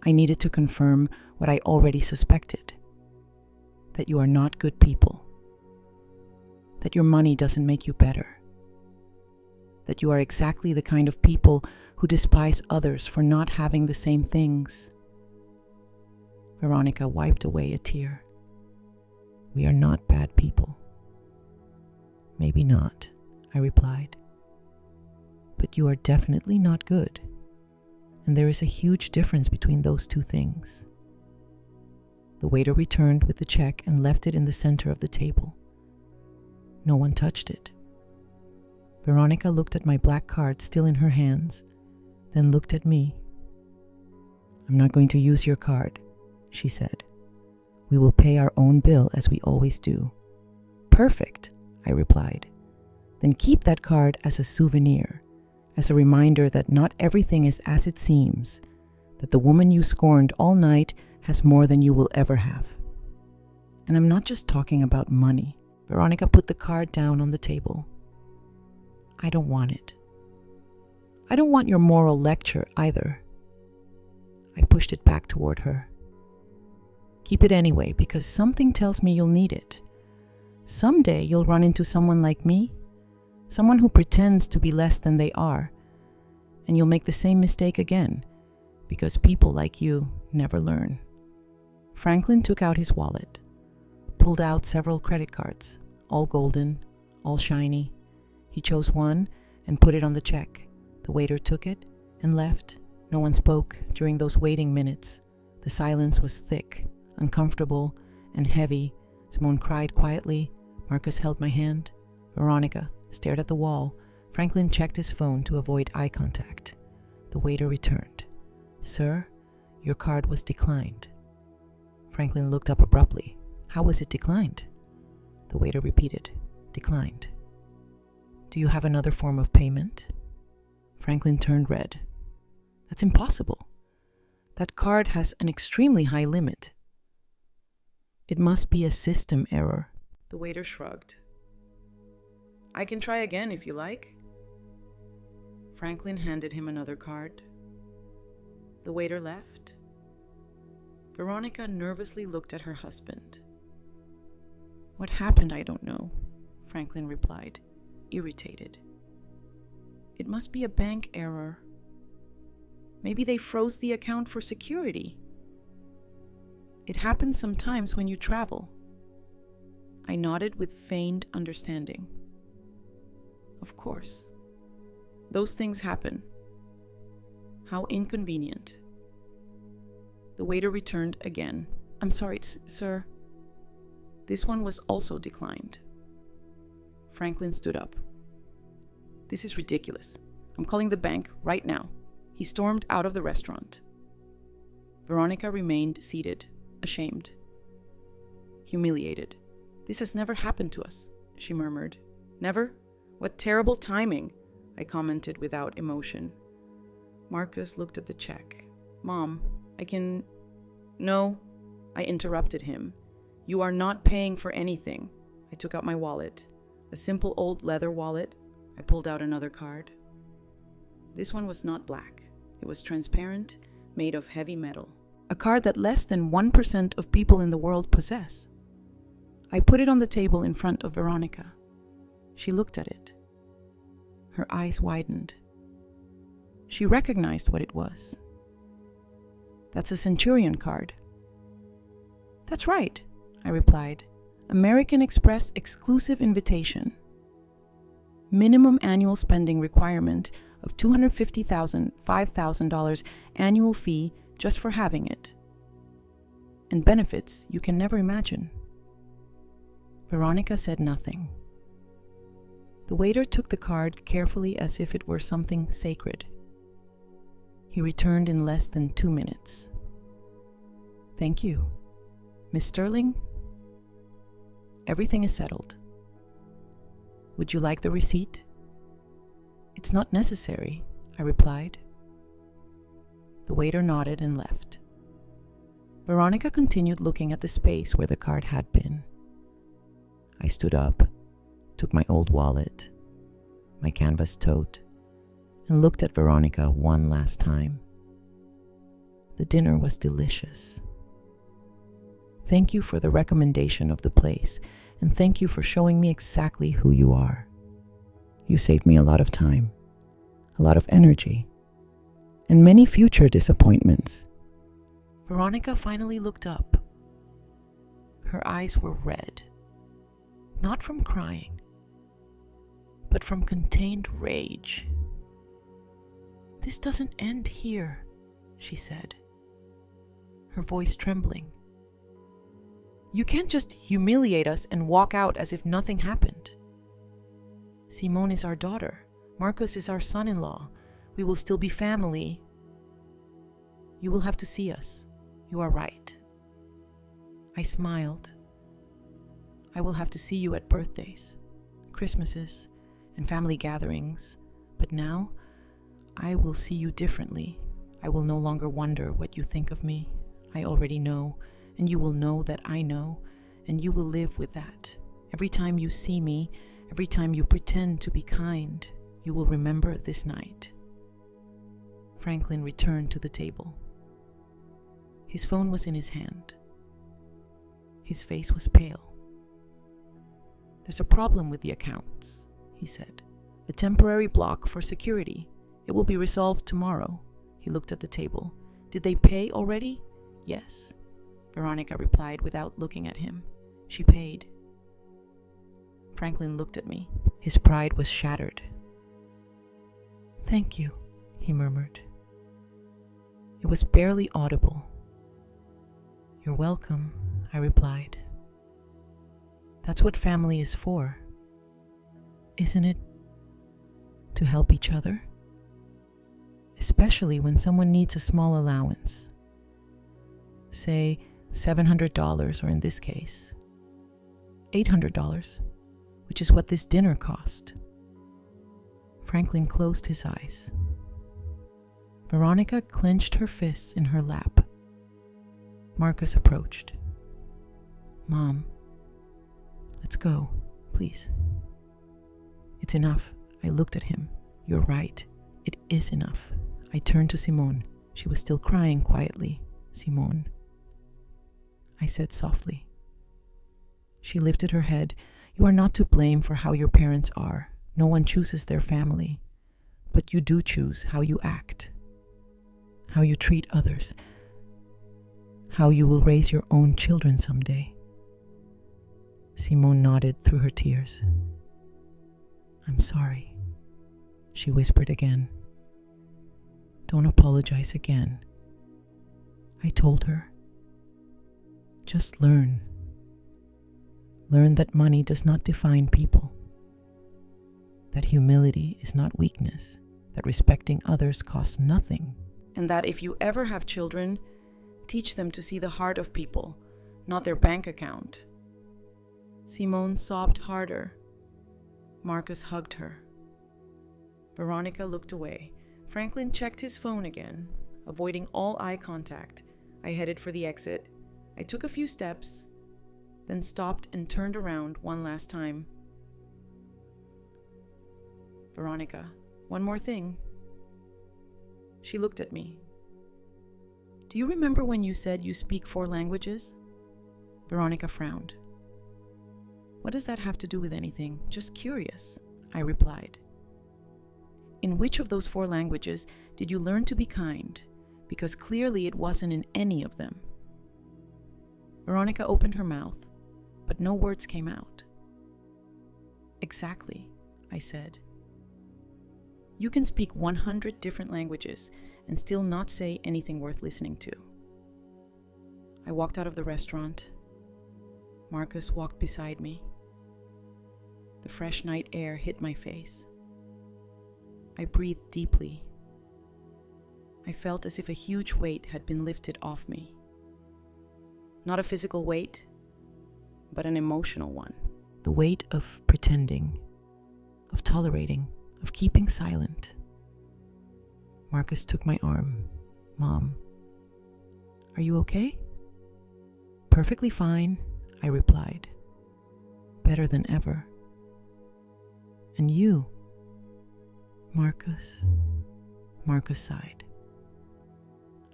I needed to confirm what I already suspected. That you are not good people. That your money doesn't make you better. That you are exactly the kind of people who despise others for not having the same things. Veronica wiped away a tear. We are not bad people. Maybe not, I replied. But you are definitely not good. And there is a huge difference between those two things. The waiter returned with the check and left it in the center of the table. No one touched it. Veronica looked at my black card still in her hands, then looked at me. I'm not going to use your card, she said. We will pay our own bill as we always do. Perfect, I replied. Then keep that card as a souvenir, as a reminder that not everything is as it seems, that the woman you scorned all night has more than you will ever have. And I'm not just talking about money. Veronica put the card down on the table. I don't want it. I don't want your moral lecture either. I pushed it back toward her. Keep it anyway, because something tells me you'll need it. Someday you'll run into someone like me, someone who pretends to be less than they are, and you'll make the same mistake again, because people like you never learn. Franklin took out his wallet, pulled out several credit cards, all golden, all shiny. He chose one and put it on the check. The waiter took it and left. No one spoke during those waiting minutes. The silence was thick, uncomfortable, and heavy. Simone cried quietly. Marcus held my hand. Veronica stared at the wall. Franklin checked his phone to avoid eye contact. The waiter returned. Sir, your card was declined. Franklin looked up abruptly. How was it declined? The waiter repeated. Declined. Do you have another form of payment? Franklin turned red. That's impossible. That card has an extremely high limit. It must be a system error. The waiter shrugged. I can try again if you like. Franklin handed him another card. The waiter left. Veronica nervously looked at her husband. What happened, I don't know, Franklin replied, irritated. It must be a bank error. Maybe they froze the account for security. It happens sometimes when you travel. I nodded with feigned understanding. Of course. Those things happen. How inconvenient. The waiter returned again. I'm sorry, sir. This one was also declined. Franklin stood up. This is ridiculous. I'm calling the bank right now. He stormed out of the restaurant. Veronica remained seated, ashamed, humiliated. This has never happened to us, she murmured. Never? What terrible timing, I commented without emotion. Marcus looked at the check. Mom, No, I interrupted him. You are not paying for anything. I took out my wallet. A simple old leather wallet. I pulled out another card. This one was not black. It was transparent, made of heavy metal. A card that less than 1% of people in the world possess. I put it on the table in front of Veronica. She looked at it. Her eyes widened. She recognized what it was. That's a Centurion card. That's right, I replied. American Express exclusive invitation. Minimum annual spending requirement of $250,000, $5,000 annual fee just for having it. And benefits you can never imagine. Veronica said nothing. The waiter took the card carefully as if it were something sacred. He returned in less than 2 minutes. Thank you. Miss Sterling? Everything is settled. Would you like the receipt? It's not necessary, I replied. The waiter nodded and left. Veronica continued looking at the space where the card had been. I stood up, took my old wallet, my canvas tote, and looked at Veronica one last time. The dinner was delicious. Thank you for the recommendation of the place, and thank you for showing me exactly who you are. You saved me a lot of time, a lot of energy, and many future disappointments. Veronica finally looked up. Her eyes were red, not from crying, but from contained rage. This doesn't end here, she said, her voice trembling. You can't just humiliate us and walk out as if nothing happened. Simone is our daughter. Marcus is our son-in-law. We will still be family. You will have to see us. You are right. I smiled. I will have to see you at birthdays, Christmases, and family gatherings, but now I will see you differently. I will no longer wonder what you think of me. I already know, and you will know that I know, and you will live with that. Every time you see me, every time you pretend to be kind, you will remember this night. Franklin returned to the table. His phone was in his hand. His face was pale. There's a problem with the accounts, he said. A temporary block for security. It will be resolved tomorrow. He looked at the table. Did they pay already? Yes, Veronica replied without looking at him. She paid. Franklin looked at me. His pride was shattered. Thank you, he murmured. It was barely audible. You're welcome, I replied. That's what family is for, isn't it? To help each other? Especially when someone needs a small allowance. Say $700, or in this case, $800, which is what this dinner cost. Franklin closed his eyes. Veronica clenched her fists in her lap. Marcus approached. Mom, let's go, please. It's enough. I looked at him. You're right. It is enough. I turned to Simone. She was still crying quietly. Simone, I said softly. She lifted her head. You are not to blame for how your parents are. No one chooses their family. But you do choose how you act, how you treat others, how you will raise your own children someday. Simone nodded through her tears. I'm sorry, she whispered again. Don't apologize again. I told her. Just learn. Learn that money does not define people. That humility is not weakness. That respecting others costs nothing. And that if you ever have children, teach them to see the heart of people, not their bank account. Simone sobbed harder. Marcus hugged her. Veronica looked away. Franklin checked his phone again. Avoiding all eye contact, I headed for the exit. I took a few steps, then stopped and turned around one last time. Veronica, one more thing. She looked at me. Do you remember when you said you speak 4 languages? Veronica frowned. What does that have to do with anything? Just curious, I replied. In which of those 4 languages did you learn to be kind? Because clearly it wasn't in any of them. Veronica opened her mouth, but no words came out. Exactly, I said. You can speak 100 different languages and still not say anything worth listening to. I walked out of the restaurant. Marcus walked beside me. The fresh night air hit my face. I breathed deeply. I felt as if a huge weight had been lifted off me. Not a physical weight, but an emotional one. The weight of pretending, of tolerating, of keeping silent. Marcus took my arm. Mom, are you okay? Perfectly fine, I replied. Better than ever. And you? Marcus sighed.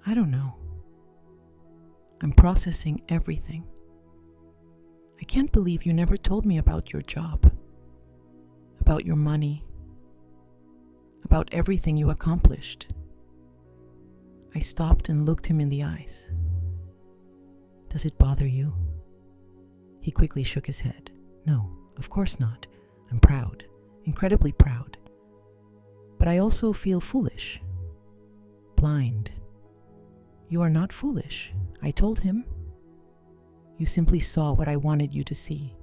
I don't know. I'm processing everything. I can't believe you never told me about your job, about your money, about everything you accomplished. I stopped and looked him in the eyes. Does it bother you? He quickly shook his head. No, of course not. I'm proud, incredibly proud. But I also feel foolish, blind. You are not foolish, I told him. You simply saw what I wanted you to see.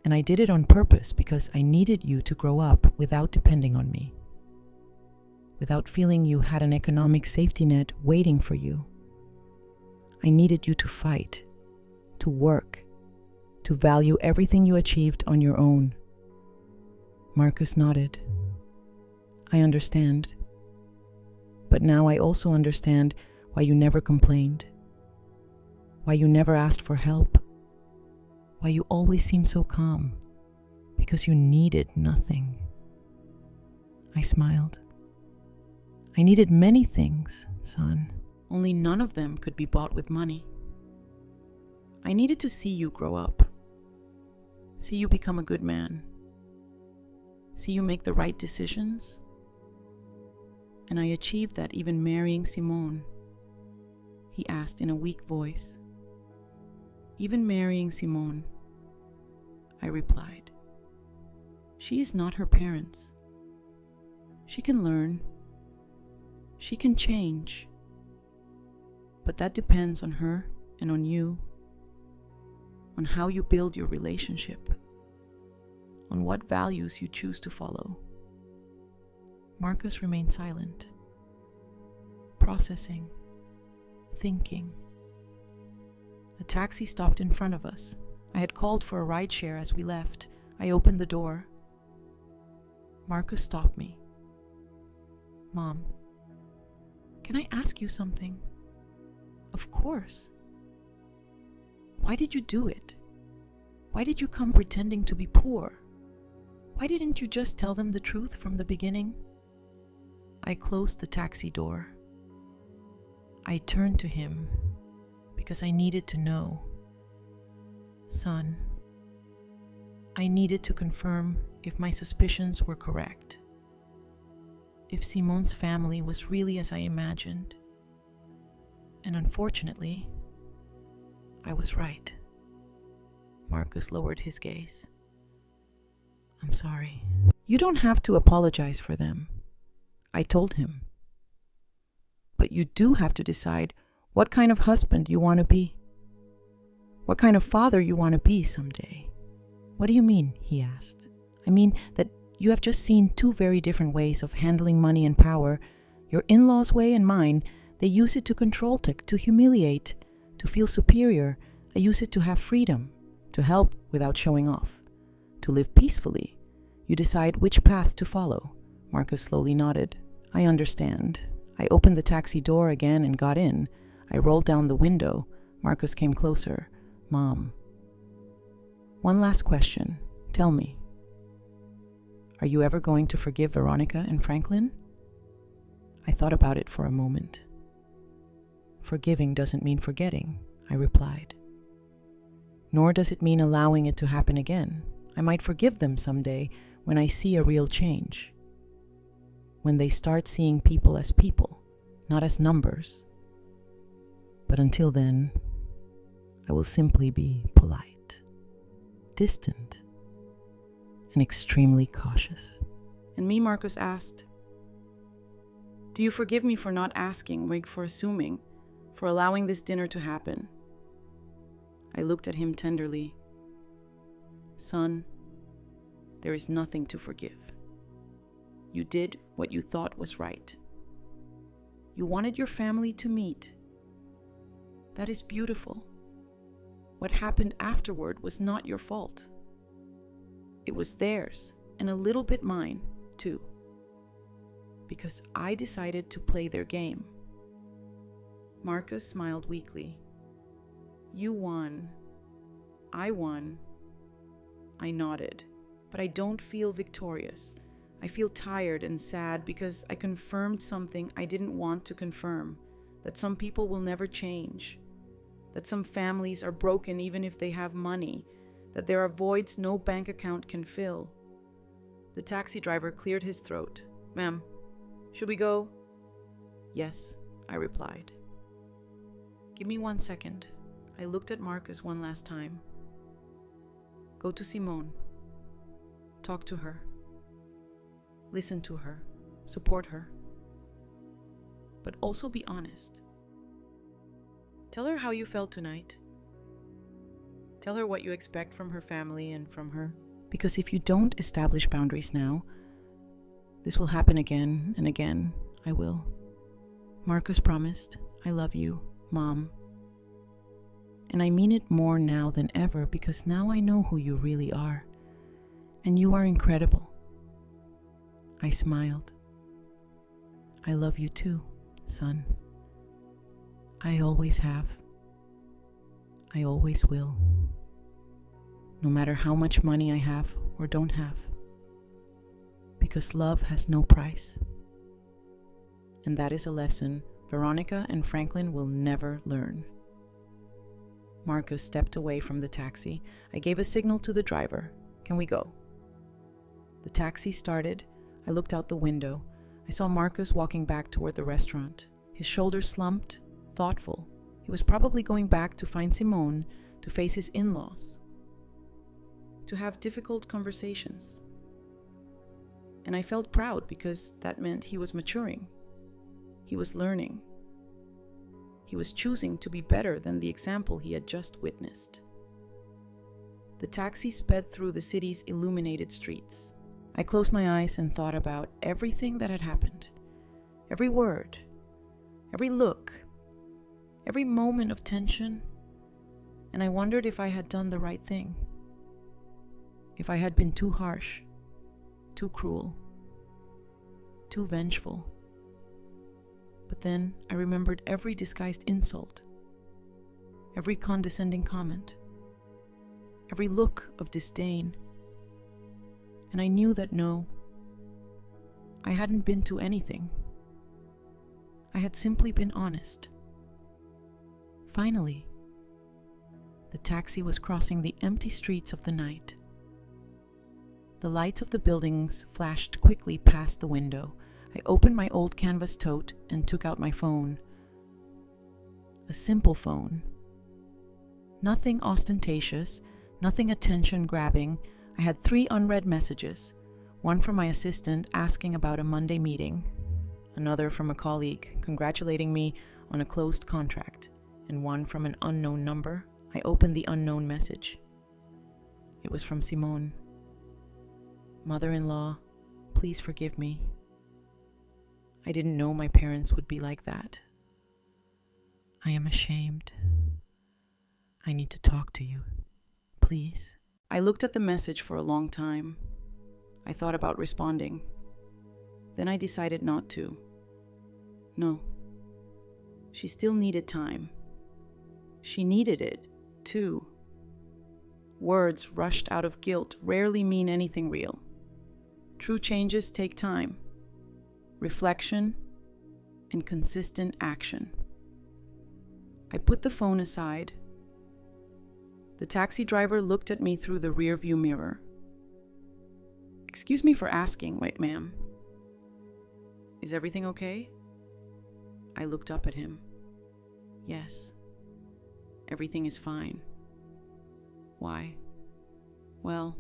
And I did it on purpose because I needed you to grow up without depending on me, without feeling you had an economic safety net waiting for you. I needed you to fight, to work, to value everything you achieved on your own. Marcus nodded. I understand. But now I also understand why you never complained, why you never asked for help, why you always seemed so calm, because you needed nothing. I smiled. I needed many things, son. Only none of them could be bought with money. I needed to see you grow up, see you become a good man, see you make the right decisions. And I achieved that even marrying Simone. He asked in a weak voice. Even marrying Simone, I replied. She is not her parents. She can learn. She can change. But that depends on her and on you, on how you build your relationship, on what values you choose to follow. Marcus remained silent, processing, thinking. A taxi stopped in front of us. I had called for a rideshare as we left. I opened the door. Marcus stopped me. Mom, can I ask you something? Of course. Why did you do it? Why did you come pretending to be poor? Why didn't you just tell them the truth from the beginning? I closed the taxi door. I turned to him because I needed to know. Son, I needed to confirm if my suspicions were correct. If Simone's family was really as I imagined. And unfortunately, I was right. Marcus lowered his gaze. I'm sorry. You don't have to apologize for them, I told him. But you do have to decide what kind of husband you want to be. What kind of father you want to be someday. What do you mean? He asked. I mean that you have just seen two very different ways of handling money and power. Your in-laws' way and mine, they use it to control, to humiliate, to feel superior. I use it to have freedom, to help without showing off, to live peacefully. You decide which path to follow. Marcus slowly nodded. I understand. I opened the taxi door again and got in. I rolled down the window. Marcus came closer. Mom. One last question. Tell me. Are you ever going to forgive Veronica and Franklin? I thought about it for a moment. Forgiving doesn't mean forgetting, I replied. Nor does it mean allowing it to happen again. I might forgive them someday when I see a real change. When they start seeing people as people, not as numbers. But until then, I will simply be polite, distant, and extremely cautious. And me, Marcus asked, "Do you forgive me for not asking, for assuming, for allowing this dinner to happen?" I looked at him tenderly. "Son, there is nothing to forgive. You did what you thought was right. You wanted your family to meet. That is beautiful. What happened afterward was not your fault. It was theirs, and a little bit mine, too. Because I decided to play their game." Marcus smiled weakly. "You won. I won." I nodded, but I don't feel victorious. I feel tired and sad because I confirmed something I didn't want to confirm, that some people will never change, that some families are broken even if they have money, that there are voids no bank account can fill. The taxi driver cleared his throat. "Ma'am, should we go?" "Yes," I replied. "Give me 1 second." I looked at Marcus one last time. "Go to Simone. Talk to her. Listen to her. Support her. But also be honest. Tell her how you felt tonight. Tell her what you expect from her family and from her. Because if you don't establish boundaries now, this will happen again and again. I will." Marcus promised, "I love you, Mom. And I mean it more now than ever because now I know who you really are. And you are incredible." I smiled. "I love you too, son. I always have. I always will. No matter how much money I have or don't have. Because love has no price. And that is a lesson Veronica and Franklin will never learn." Marcus stepped away from the taxi. I gave a signal to the driver. "Can we go?" The taxi started. I looked out the window. I saw Marcus walking back toward the restaurant. His shoulders slumped, thoughtful. He was probably going back to find Simone, to face his in-laws, to have difficult conversations. And I felt proud because that meant he was maturing. He was learning. He was choosing to be better than the example he had just witnessed. The taxi sped through the city's illuminated streets. I closed my eyes and thought about everything that had happened. Every word, every look, every moment of tension. And I wondered if I had done the right thing. If I had been too harsh, too cruel, too vengeful. But then I remembered every disguised insult, every condescending comment, every look of disdain. And I knew that no, I hadn't been to anything. I had simply been honest. Finally, the taxi was crossing the empty streets of the night. The lights of the buildings flashed quickly past the window. I opened my old canvas tote and took out my phone. A simple phone. Nothing ostentatious, nothing attention-grabbing. I had 3 unread messages. One from my assistant asking about a Monday meeting. Another from a colleague congratulating me on a closed contract. And one from an unknown number. I opened the unknown message. It was from Simone. "Mother-in-law, please forgive me. I didn't know my parents would be like that. I am ashamed. I need to talk to you. Please." I looked at the message for a long time. I thought about responding. Then I decided not to. No. She still needed time. She needed it, too. Words rushed out of guilt rarely mean anything real. True changes take time, reflection, and consistent action. I put the phone aside. The taxi driver looked at me through the rearview mirror. "Excuse me for asking, wait, ma'am. Is everything okay?" I looked up at him. "Yes, everything is fine." "Why?" "Well,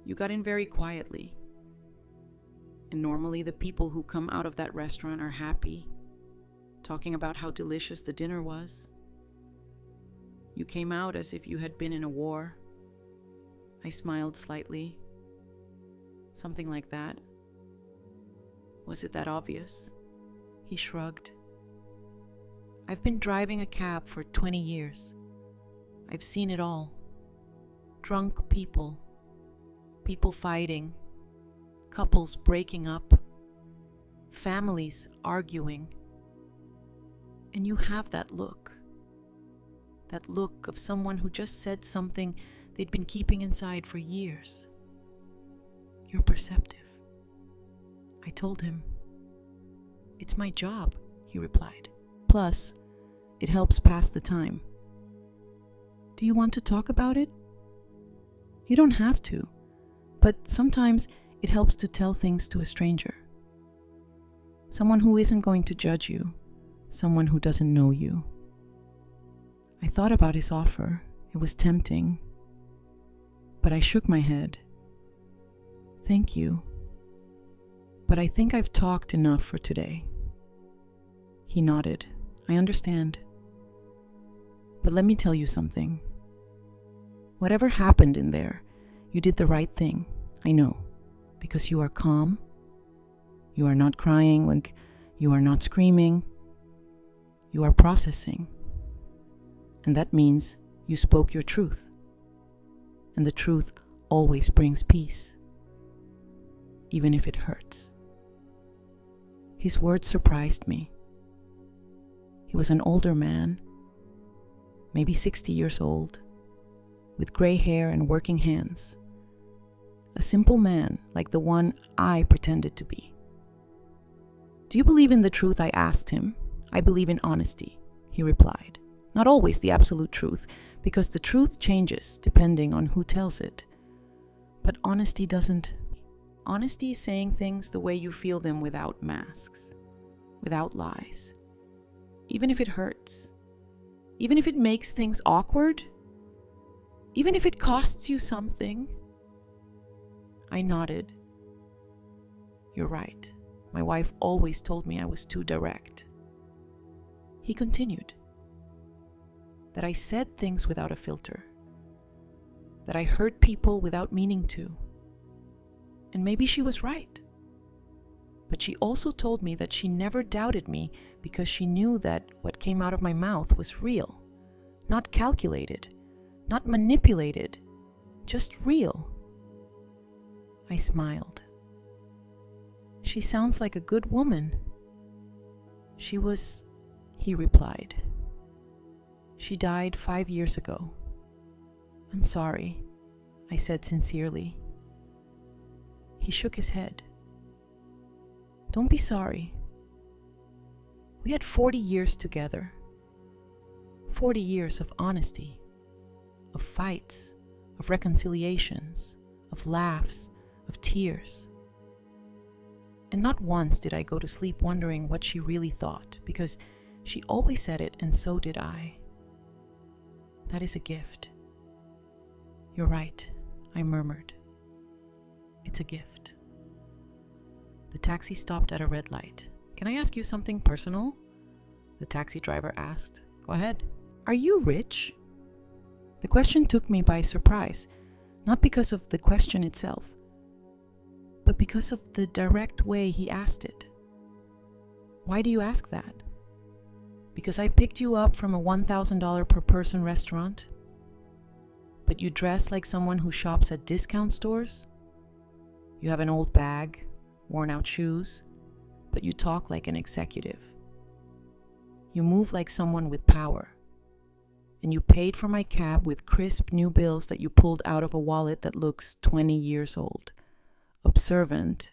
you got in very quietly. And normally the people who come out of that restaurant are happy, talking about how delicious the dinner was. You came out as if you had been in a war. I smiled slightly. Something like that. Was it that obvious? He shrugged. I've been driving a cab for 20 years. I've seen it all. Drunk people, people fighting, couples breaking up, families arguing. And you have that look of someone who just said something they'd been keeping inside for years. You're perceptive. I told him. It's my job, he replied. Plus, it helps pass the time. Do you want to talk about it? You don't have to, but sometimes it helps to tell things to a stranger. Someone who isn't going to judge you, someone who doesn't know you. I thought about his offer. It was tempting, but I shook my head. Thank you, but I think I've talked enough for today. He nodded. I understand. But let me tell you something. Whatever happened in there, you did the right thing. I know, because you are calm. You are not crying when you are not screaming. You are processing. And that means you spoke your truth. And the truth always brings peace, even if it hurts. His words surprised me. He was an older man, maybe 60 years old, with gray hair and working hands. A simple man like the one I pretended to be. Do you believe in the truth? I asked him. I believe in honesty, he replied. Not always the absolute truth, because the truth changes depending on who tells it. But honesty doesn't. Honesty is saying things the way you feel them without masks, without lies. Even if it hurts, even if it makes things awkward, even if it costs you something. I nodded. You're right. My wife always told me I was too direct. He continued. That I said things without a filter. That I hurt people without meaning to. And maybe she was right. But she also told me that she never doubted me because she knew that what came out of my mouth was real, not calculated, not manipulated, just real. I smiled. She sounds like a good woman. She was, he replied. She died 5 years ago. I'm sorry, I said sincerely. He shook his head. Don't be sorry. We had 40 years together. 40 years of honesty, of fights, of reconciliations, of laughs, of tears. And not once did I go to sleep wondering what she really thought, because she always said it and so did I. That is a gift. You're right, I murmured. It's a gift. The taxi stopped at a red light. Can I ask you something personal? The taxi driver asked. Go ahead. Are you rich? The question took me by surprise, not because of the question itself, but because of the direct way he asked it. Why do you ask that? Because I picked you up from a $1,000 per person restaurant, but you dress like someone who shops at discount stores? You have an old bag, worn out shoes, but you talk like an executive. You move like someone with power. And you paid for my cab with crisp new bills that you pulled out of a wallet that looks 20 years old. Observant,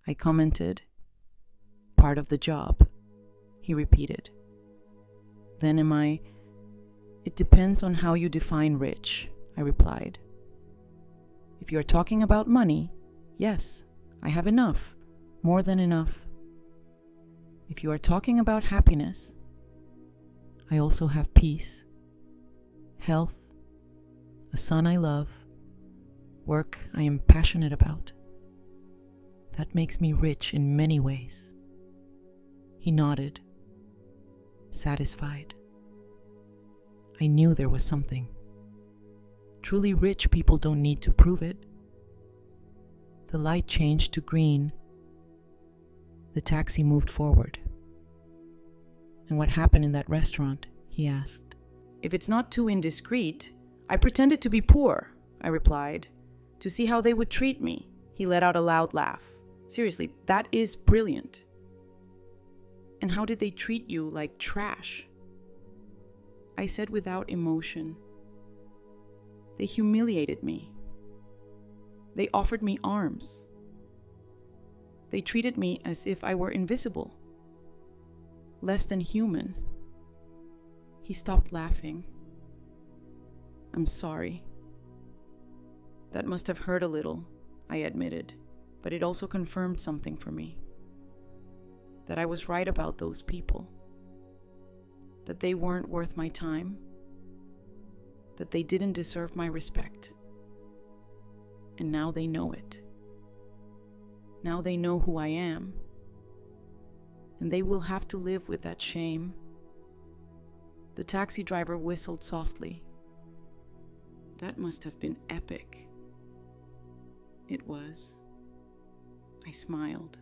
I commented. Part of the job, he repeated. Then am I? It depends on how you define rich, I replied. If you're talking about money, yes, I have enough, more than enough. If you are talking about happiness, I also have peace, health, a son I love, work I am passionate about. That makes me rich in many ways. He nodded, satisfied. I knew there was something. Truly rich people don't need to prove it. The light changed to green. The taxi moved forward. And what happened in that restaurant? He asked. If it's not too indiscreet, I pretended to be poor, I replied, to see how they would treat me. He let out a loud laugh. Seriously, that is brilliant. And how did they treat you like trash? I said without emotion. They humiliated me. They offered me arms. They treated me as if I were invisible, less than human. He stopped laughing. I'm sorry. That must have hurt a little, I admitted, but it also confirmed something for me. That I was right about those people. That they weren't worth my time. That they didn't deserve my respect. And now they know it. Now they know who I am. And they will have to live with that shame. The taxi driver whistled softly. That must have been epic. It was. I smiled.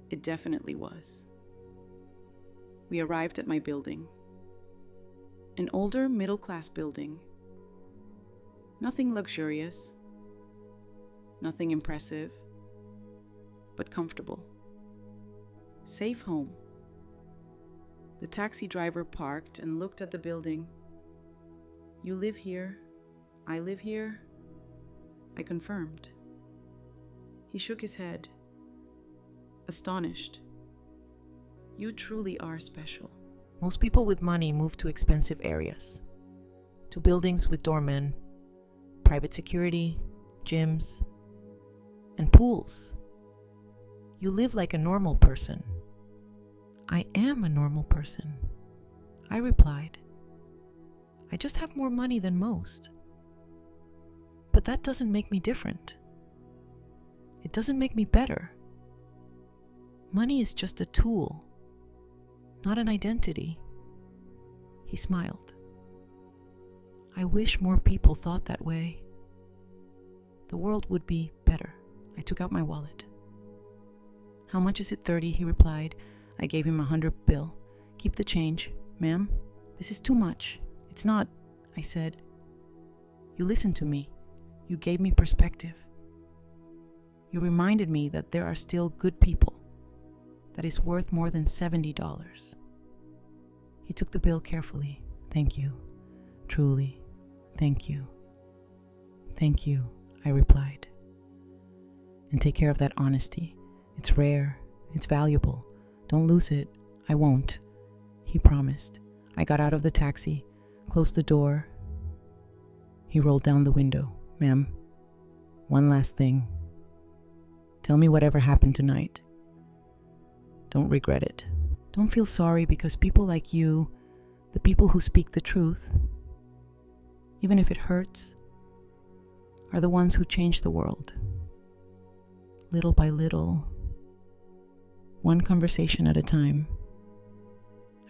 It definitely was. We arrived at my building. An older middle-class building. Nothing luxurious. Nothing impressive. But comfortable. Safe home. The taxi driver parked and looked at the building. You live here. I live here. I confirmed. He shook his head. Astonished. You truly are special. Most people with money move to expensive areas, to buildings with doormen, private security, gyms, and pools. You live like a normal person. I am a normal person, I replied. I just have more money than most. But that doesn't make me different. It doesn't make me better. Money is just a tool, not an identity. He smiled. I wish more people thought that way. The world would be better. I took out my wallet. How much is it? 30, he replied. I gave him $100 bill. Keep the change. Ma'am, this is too much. It's not, I said. You listened to me. You gave me perspective. You reminded me that there are still good people. That is worth more than $70. He took the bill carefully. Thank you. Truly. Thank you. Thank you, I replied. And take care of that honesty. It's rare. It's valuable. Don't lose it. I won't. He promised. I got out of the taxi, closed the door. He rolled down the window. Ma'am, one last thing. Tell me whatever happened tonight. Don't regret it. Don't feel sorry because people like you, the people who speak the truth, even if it hurts, are the ones who change the world. Little by little, one conversation at a time.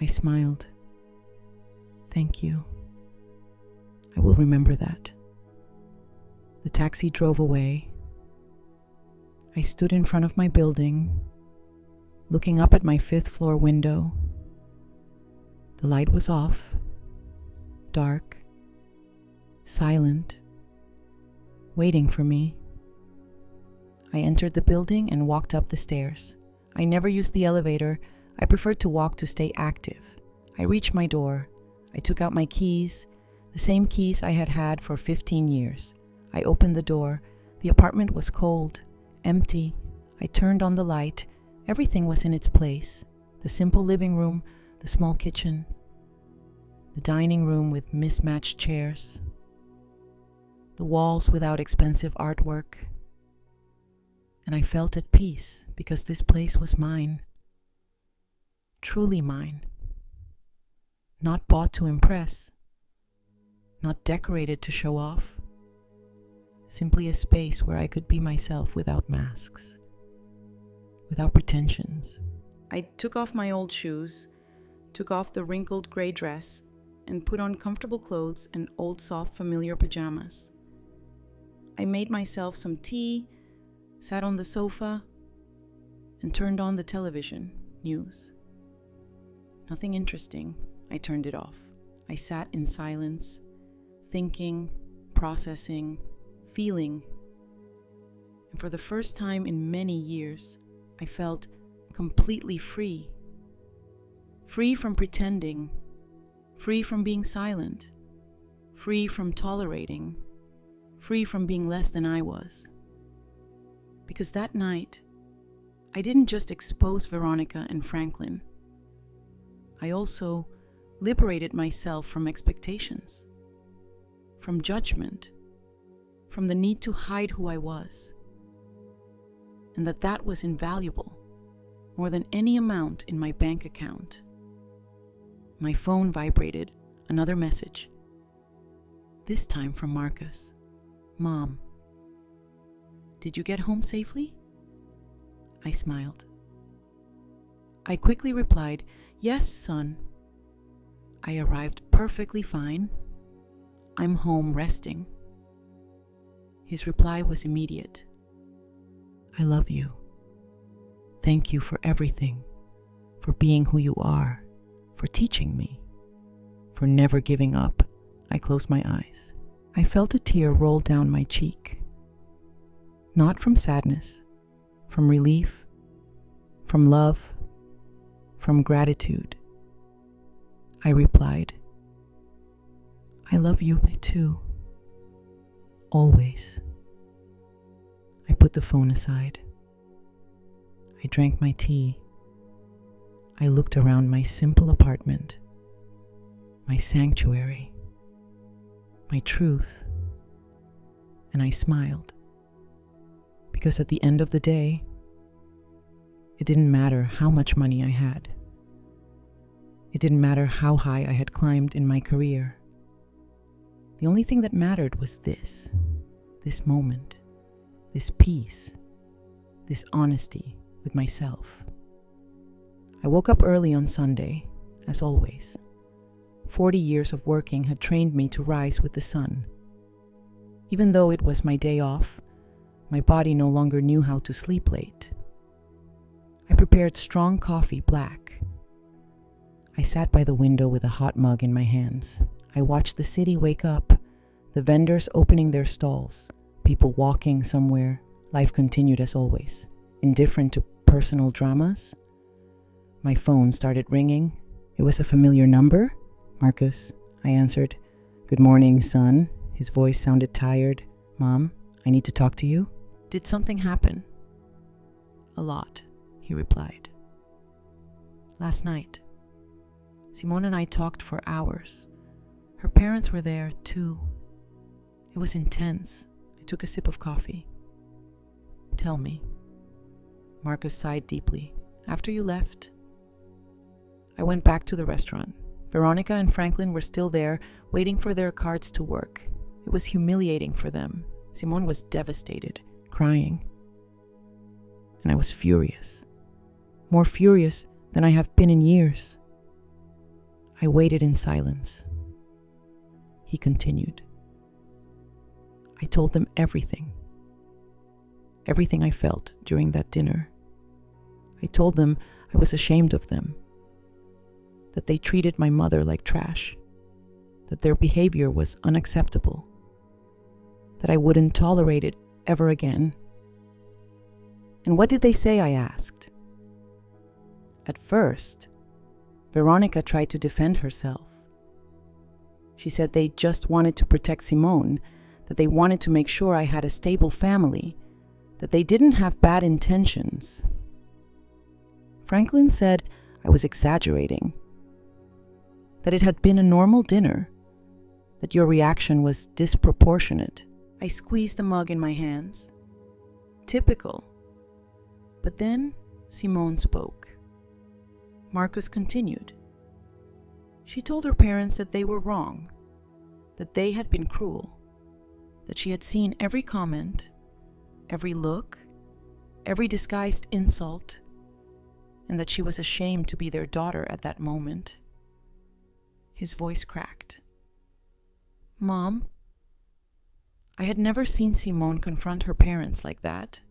I smiled. Thank you. I will remember that. The taxi drove away. I stood in front of my building, looking up at my 5th floor window. The light was off, dark, silent, waiting for me. I entered the building and walked up the stairs. I never used the elevator. I preferred to walk to stay active. I reached my door. I took out my keys, the same keys I had had for 15 years. I opened the door. The apartment was cold, empty. I turned on the light. Everything was in its place. The simple living room, the small kitchen, the dining room with mismatched chairs, the walls without expensive artwork. And I felt at peace because this place was mine. Truly mine. Not bought to impress. Not decorated to show off. simply a space where I could be myself without masks, without pretensions. I took off my old shoes, took off the wrinkled gray dress, and put on comfortable clothes and old soft familiar pajamas. I made myself some tea, sat on the sofa, and turned on the television news. Nothing interesting. I turned it off. I sat in silence, thinking, processing, feeling. And for the first time in many years, I felt completely free. Free from pretending, free from being silent, free from tolerating, free from being less than I was. Because that night, I didn't just expose Veronica and Franklin. I also liberated myself from expectations, from judgment, from the need to hide who I was, and that was invaluable, more than any amount in my bank account. My phone vibrated, another message. This time from Marcus. Mom, did you get home safely? I smiled. I quickly replied, yes, son. I arrived perfectly fine. I'm home resting. His reply was immediate. I love you. Thank you for everything, for being who you are, for teaching me, for never giving up. I closed my eyes. I felt a tear roll down my cheek. Not from sadness, from relief, from love, from gratitude. I replied, I love you too. Always. I put the phone aside. I drank my tea. I looked around my simple apartment, my sanctuary, my truth, and I smiled. Because at the end of the day, it didn't matter how much money I had. It didn't matter how high I had climbed in my career. The only thing that mattered was this moment, this peace, this honesty with myself. I woke up early on Sunday, as always. 40 years of working had trained me to rise with the sun. Even though it was my day off, my body no longer knew how to sleep late. I prepared strong coffee, black. I sat by the window with a hot mug in my hands. I watched the city wake up, the vendors opening their stalls, people walking somewhere. Life continued as always, indifferent to personal dramas. My phone started ringing. It was a familiar number. Marcus, I answered. Good morning, son. His voice sounded tired. Mom, I need to talk to you. Did something happen? A lot, he replied. Last night, Simone and I talked for hours. Her parents were there too. It was intense. I took a sip of coffee. Tell me. Marcus sighed deeply. After you left, I went back to the restaurant. Veronica and Franklin were still there, waiting for their cards to work. It was humiliating for them. Simone was devastated, crying. And I was furious. More furious than I have been in years. I waited in silence. He continued. I told them everything. Everything I felt during that dinner. I told them I was ashamed of them. That they treated my mother like trash. That their behavior was unacceptable. That I wouldn't tolerate it ever again. And what did they say, I asked. At first, Veronica tried to defend herself. She said they just wanted to protect Simone, that they wanted to make sure I had a stable family, that they didn't have bad intentions. Franklin said I was exaggerating, that it had been a normal dinner, that your reaction was disproportionate. I squeezed the mug in my hands. Typical. But then Simone spoke. Marcus continued. She told her parents that they were wrong, that they had been cruel, that she had seen every comment, every look, every disguised insult, and that she was ashamed to be their daughter at that moment. His voice cracked. "Mom?" I had never seen Simone confront her parents like that.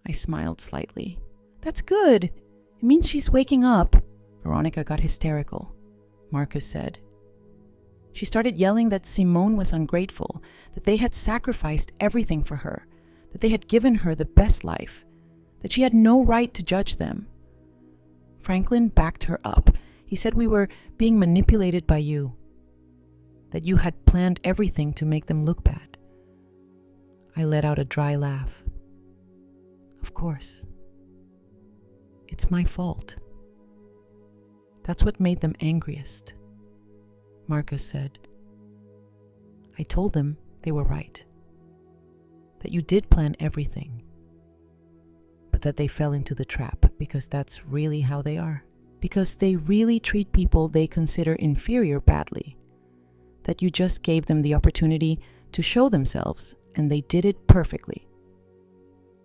I smiled slightly. "That's good. It means she's waking up." Veronica got hysterical. Marcus said. She started yelling that Simone was ungrateful, that they had sacrificed everything for her, that they had given her the best life, that she had no right to judge them. Franklin backed her up. He said we were being manipulated by you, that you had planned everything to make them look bad. I let out a dry laugh. Of course. It's my fault. That's what made them angriest, Marcus said. I told them they were right, that you did plan everything, but that they fell into the trap because that's really how they are, because they really treat people they consider inferior badly, that you just gave them the opportunity to show themselves and they did it perfectly.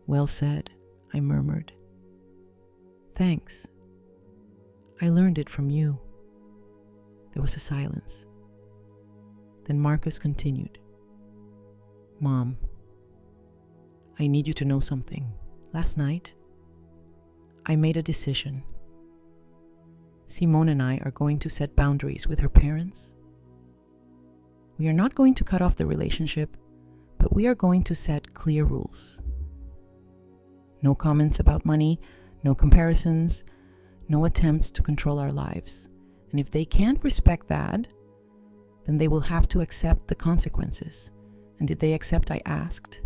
Well said, I murmured. Thanks. I learned it from you. There was a silence. Then Marcus continued. Mom, I need you to know something. Last night, I made a decision. Simone and I are going to set boundaries with her parents. We are not going to cut off the relationship, but we are going to set clear rules. No comments about money, no comparisons, no attempts to control our lives. And if they can't respect that, then they will have to accept the consequences. And did they accept? I asked.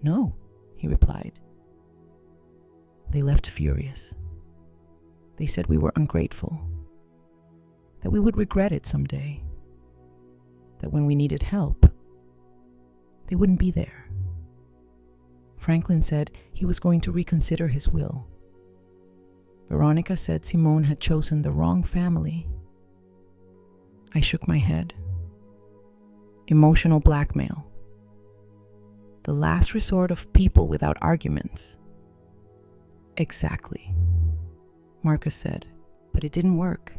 No, he replied. They left furious. They said we were ungrateful, that we would regret it someday, that when we needed help, they wouldn't be there. Franklin said he was going to reconsider his will. Veronica said Simone had chosen the wrong family. I shook my head. Emotional blackmail. The last resort of people without arguments. Exactly, Marcus said, but it didn't work.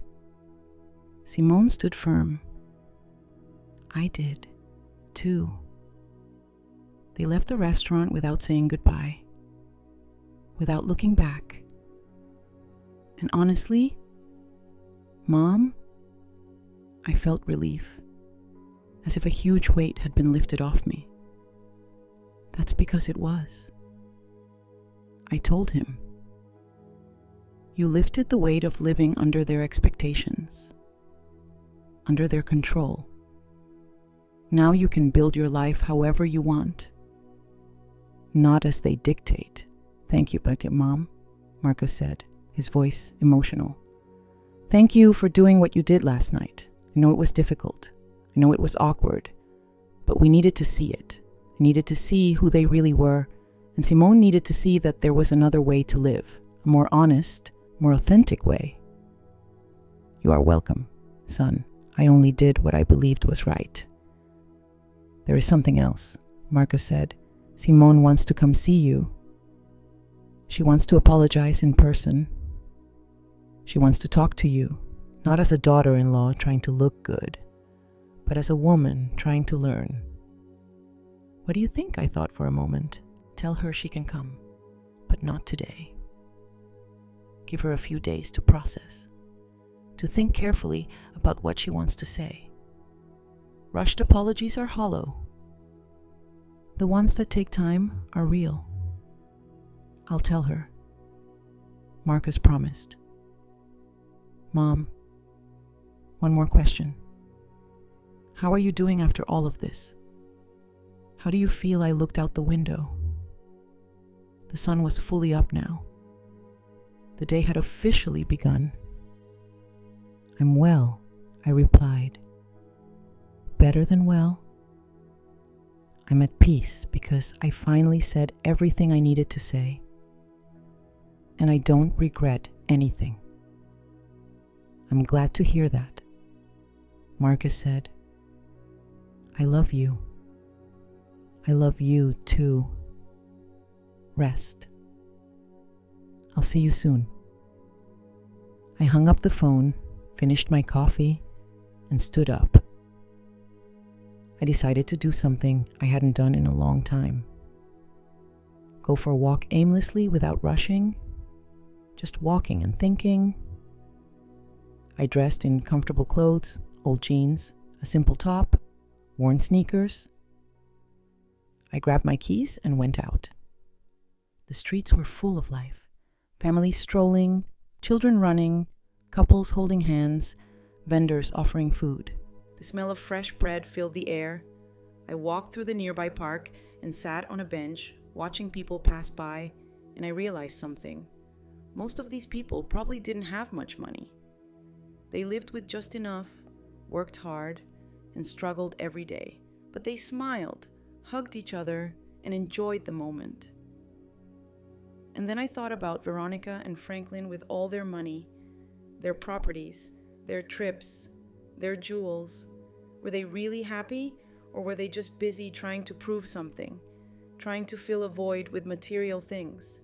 Simone stood firm. I did, too. They left the restaurant without saying goodbye, without looking back. And honestly, Mom, I felt relief, as if a huge weight had been lifted off me. That's because it was. I told him, you lifted the weight of living under their expectations, under their control. Now you can build your life however you want, not as they dictate. Thank you, Mom, Marcus said, his voice emotional. Thank you for doing what you did last night. I know it was difficult. I know it was awkward, but we needed to see it. I needed to see who they really were, and Simone needed to see that there was another way to live, a more honest, more authentic way. You are welcome, son. I only did what I believed was right. There is something else, Marcus said. Simone wants to come see you. She wants to apologize in person. She wants to talk to you, not as a daughter-in-law trying to look good, but as a woman trying to learn. What do you think? I thought for a moment. Tell her she can come, but not today. Give her a few days to process, to think carefully about what she wants to say. Rushed apologies are hollow. The ones that take time are real. I'll tell her. Marcus promised. Mom, one more question. How are you doing after all of this? How do you feel? I looked out the window. The sun was fully up now. The day had officially begun. I'm well, I replied. Better than well. I'm at peace because I finally said everything I needed to say. And I don't regret anything. I'm glad to hear that. Marcus said, I love you. I love you too. Rest. I'll see you soon. I hung up the phone, finished my coffee, and stood up. I decided to do something I hadn't done in a long time. Go for a walk aimlessly without rushing, just walking and thinking. I dressed in comfortable clothes, old jeans, a simple top, worn sneakers. I grabbed my keys and went out. The streets were full of life. Families strolling, children running, couples holding hands, vendors offering food. The smell of fresh bread filled the air. I walked through the nearby park and sat on a bench, watching people pass by, and I realized something. Most of these people probably didn't have much money. They lived with just enough, worked hard, and struggled every day. But they smiled, hugged each other, and enjoyed the moment. And then I thought about Veronica and Franklin with all their money, their properties, their trips, their jewels. Were they really happy, or were they just busy trying to prove something, trying to fill a void with material things,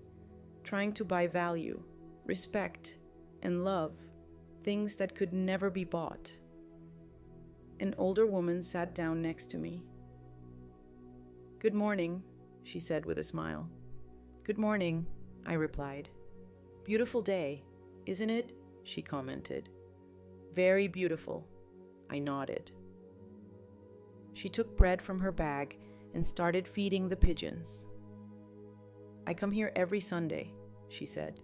trying to buy value, respect, and love, things that could never be bought? An older woman sat down next to me. "Good morning," she said with a smile. "Good morning," I replied. "Beautiful day, isn't it?" she commented. "Very beautiful," I nodded. She took bread from her bag and started feeding the pigeons. "I come here every Sunday," she said.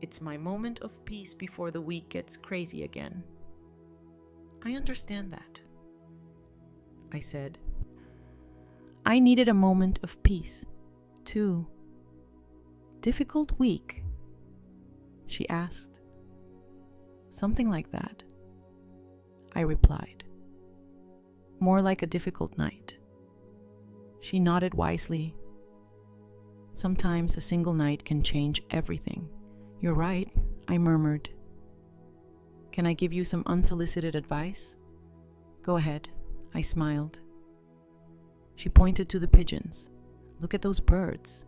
"It's my moment of peace before the week gets crazy again." "I understand that," I said. I needed a moment of peace, too. "Difficult week?" she asked. "Something like that," I replied. "More like a difficult night." She nodded wisely. "Sometimes a single night can change everything." "You're right," I murmured. "Can I give you some unsolicited advice?" "Go ahead," I smiled. She pointed to the pigeons. "Look at those birds.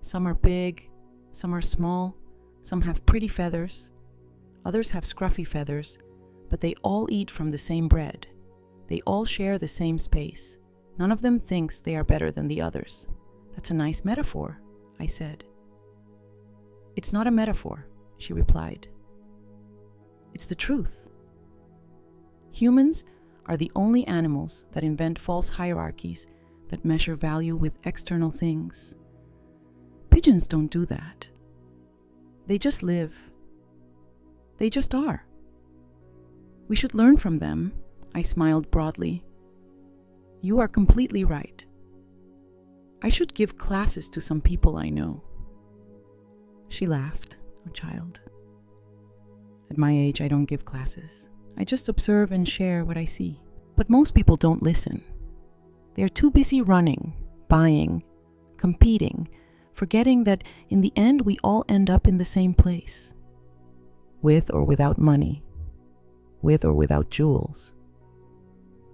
Some are big, some are small, some have pretty feathers, others have scruffy feathers, but they all eat from the same bread. They all share the same space. None of them thinks they are better than the others." "That's a nice metaphor," I said. "It's not a metaphor," she replied. "It's the truth. Humans are the only animals that invent false hierarchies that measure value with external things. Pigeons don't do that. They just live. They just are. We should learn from them," I smiled broadly. "You are completely right. I should give classes to some people I know." She laughed. "Oh, child. At my age, I don't give classes. I just observe and share what I see. But most people don't listen. They're too busy running, buying, competing, forgetting that in the end we all end up in the same place. With or without money, with or without jewels,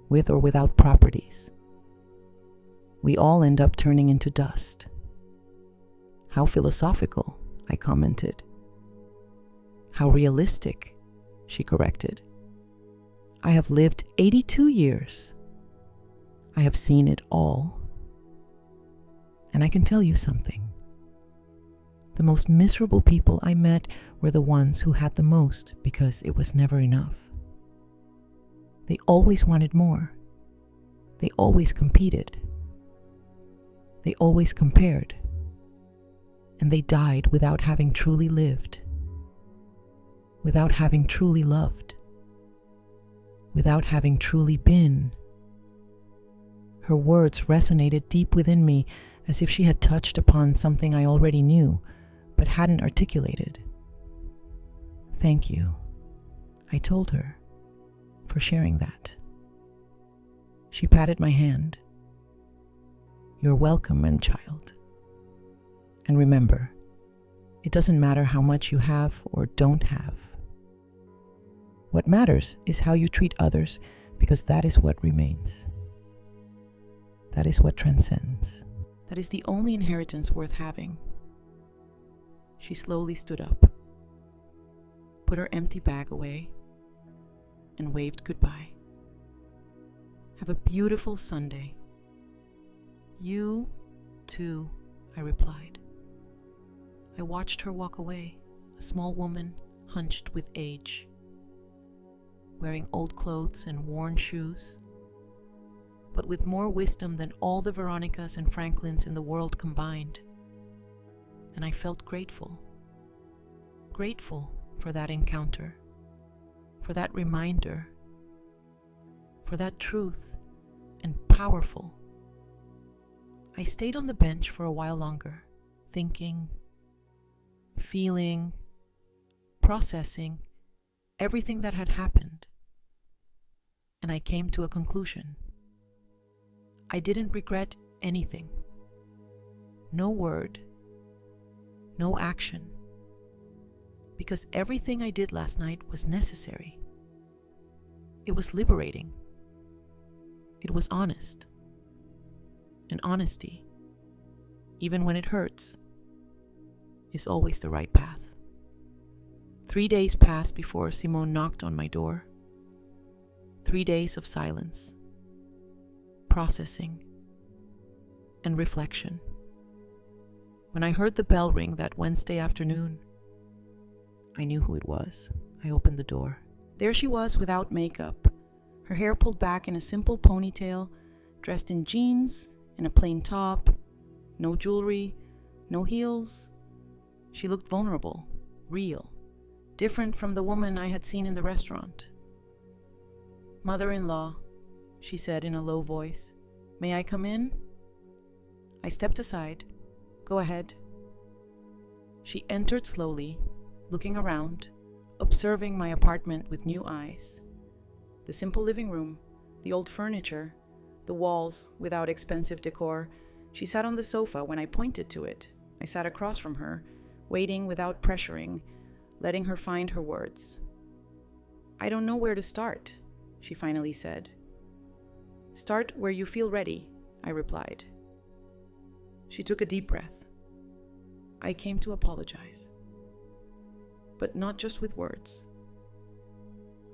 with or without properties. We all end up turning into dust." "How philosophical," I commented. "How realistic," she corrected. "I have lived 82 years. I have seen it all. And I can tell you something. The most miserable people I met were the ones who had the most because it was never enough. They always wanted more. They always competed. They always compared. And they died without having truly lived, without having truly loved, without having truly been." Her words resonated deep within me, as if she had touched upon something I already knew, but hadn't articulated. "Thank you," I told her, "for sharing that." She patted my hand. "You're welcome, man-child. And remember, it doesn't matter how much you have or don't have. What matters is how you treat others, because that is what remains." That is what transcends. That is the only inheritance worth having. She slowly stood up, put her empty bag away, and waved goodbye. Have a beautiful Sunday. You too, I replied. I watched her walk away, a small woman hunched with age, wearing old clothes and worn shoes, but with more wisdom than all the Veronicas and Franklins in the world combined. And I felt grateful for that encounter, for that reminder, for that truth, and powerful. I stayed on the bench for a while longer, thinking, feeling, processing everything that had happened. And I came to a conclusion. I didn't regret anything. No word, no action. Because everything I did last night was necessary. It was liberating. It was honest. And honesty, even when it hurts, is always the right path. 3 days passed before Simone knocked on my door. 3 days of silence, processing, and reflection. When I heard the bell ring that Wednesday afternoon, I knew who it was. I opened the door. There she was without makeup, her hair pulled back in a simple ponytail, dressed in jeans and a plain top, no jewelry, no heels. She looked vulnerable, real, different from the woman I had seen in the restaurant. "Mother-in-law," she said in a low voice, "may I come in?" I stepped aside. "Go ahead." She entered slowly, looking around, observing my apartment with new eyes. The simple living room, the old furniture, the walls without expensive decor. She sat on the sofa when I pointed to it. I sat across from her, waiting without pressuring, letting her find her words. "I don't know where to start," she finally said. "Start where you feel ready," I replied. She took a deep breath. "I came to apologize. But not just with words.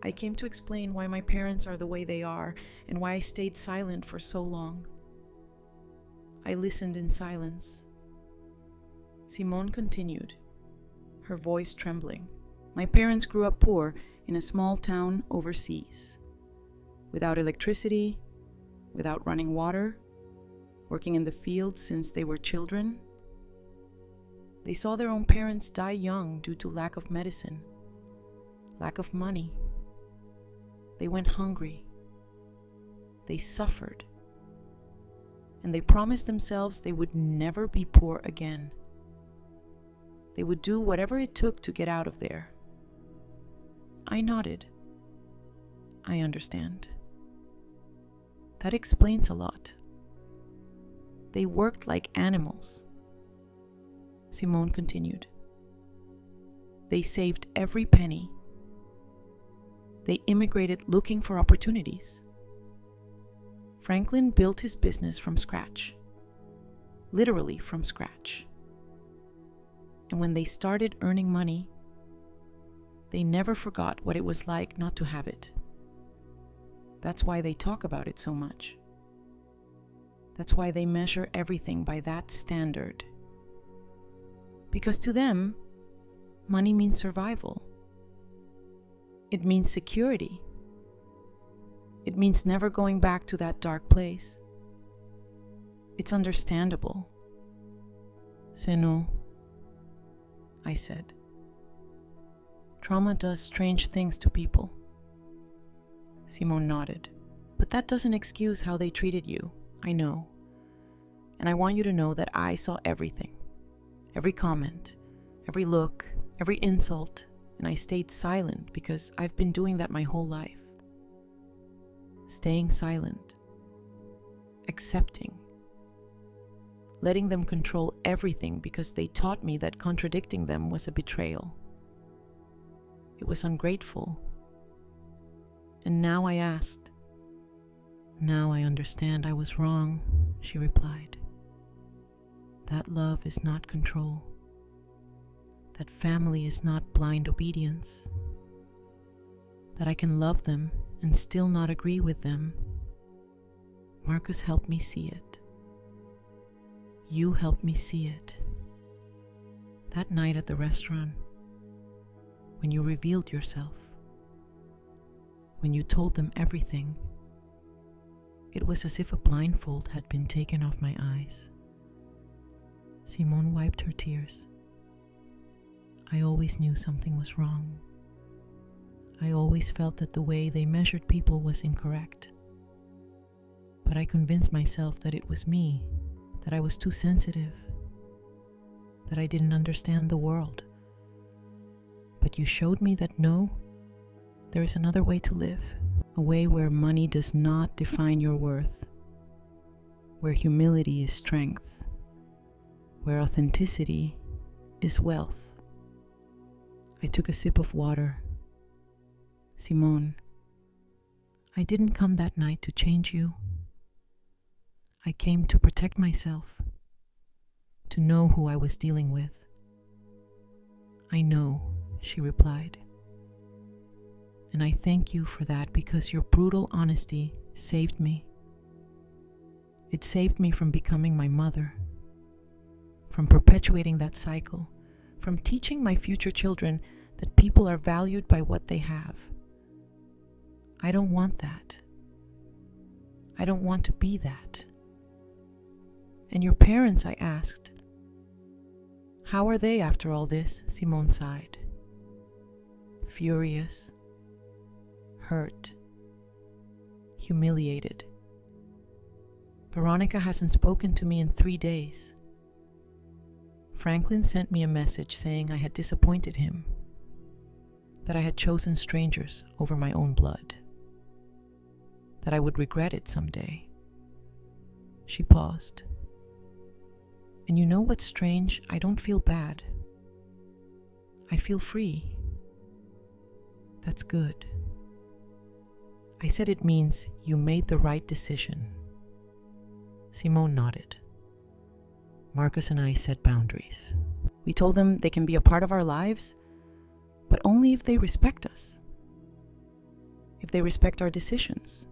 I came to explain why my parents are the way they are and why I stayed silent for so long." I listened in silence. Simone continued, her voice trembling. "My parents grew up poor in a small town overseas, without electricity, without running water, working in the fields since they were children. They saw their own parents die young due to lack of medicine, lack of money. They went hungry. They suffered. And they promised themselves they would never be poor again. They would do whatever it took to get out of there." I nodded. "I understand. That explains a lot. They worked like animals." Simone continued. "They saved every penny. They immigrated looking for opportunities. Franklin built his business from scratch, literally from scratch. And when they started earning money, they never forgot what it was like not to have it. That's why they talk about it so much. That's why they measure everything by that standard. Because to them, money means survival. It means security. It means never going back to that dark place. It's understandable." "C'est nous," I said. "Trauma does strange things to people." Simone nodded. "But that doesn't excuse how they treated you, I know. And I want you to know that I saw everything. Every comment, every look, every insult, and I stayed silent because I've been doing that my whole life. Staying silent, accepting, letting them control everything because they taught me that contradicting them was a betrayal. It was ungrateful. And now I asked. Now I understand I was wrong." she replied. That love is not control. That family is not blind obedience. That I can love them and still not agree with them. Marcus helped me see it. You helped me see it. That night at the restaurant, when you revealed yourself, when you told them everything, it was as if a blindfold had been taken off my eyes. Simone wiped her tears. I always knew something was wrong. I always felt that the way they measured people was incorrect. But I convinced myself that it was me, that I was too sensitive, that I didn't understand the world. But you showed me that no, there is another way to live, a way where money does not define your worth, where humility is strength, where authenticity is wealth. I took a sip of water. Simone, I didn't come that night to change you. I came to protect myself, to know who I was dealing with. I know, she replied. And I thank you for that because your brutal honesty saved me. It saved me from becoming my mother, from perpetuating that cycle, from teaching my future children that people are valued by what they have. I don't want that. I don't want to be that. And your parents, I asked. How are they after all this? Simone sighed. Furious, hurt, humiliated. Veronica hasn't spoken to me in 3 days. Franklin sent me a message saying I had disappointed him, that I had chosen strangers over my own blood, that I would regret it someday. She paused. And you know what's strange? I don't feel bad. I feel free. That's good. I said it means you made the right decision. Simone nodded. Marcus and I set boundaries. We told them they can be a part of our lives, but only if they respect us. If they respect our decisions.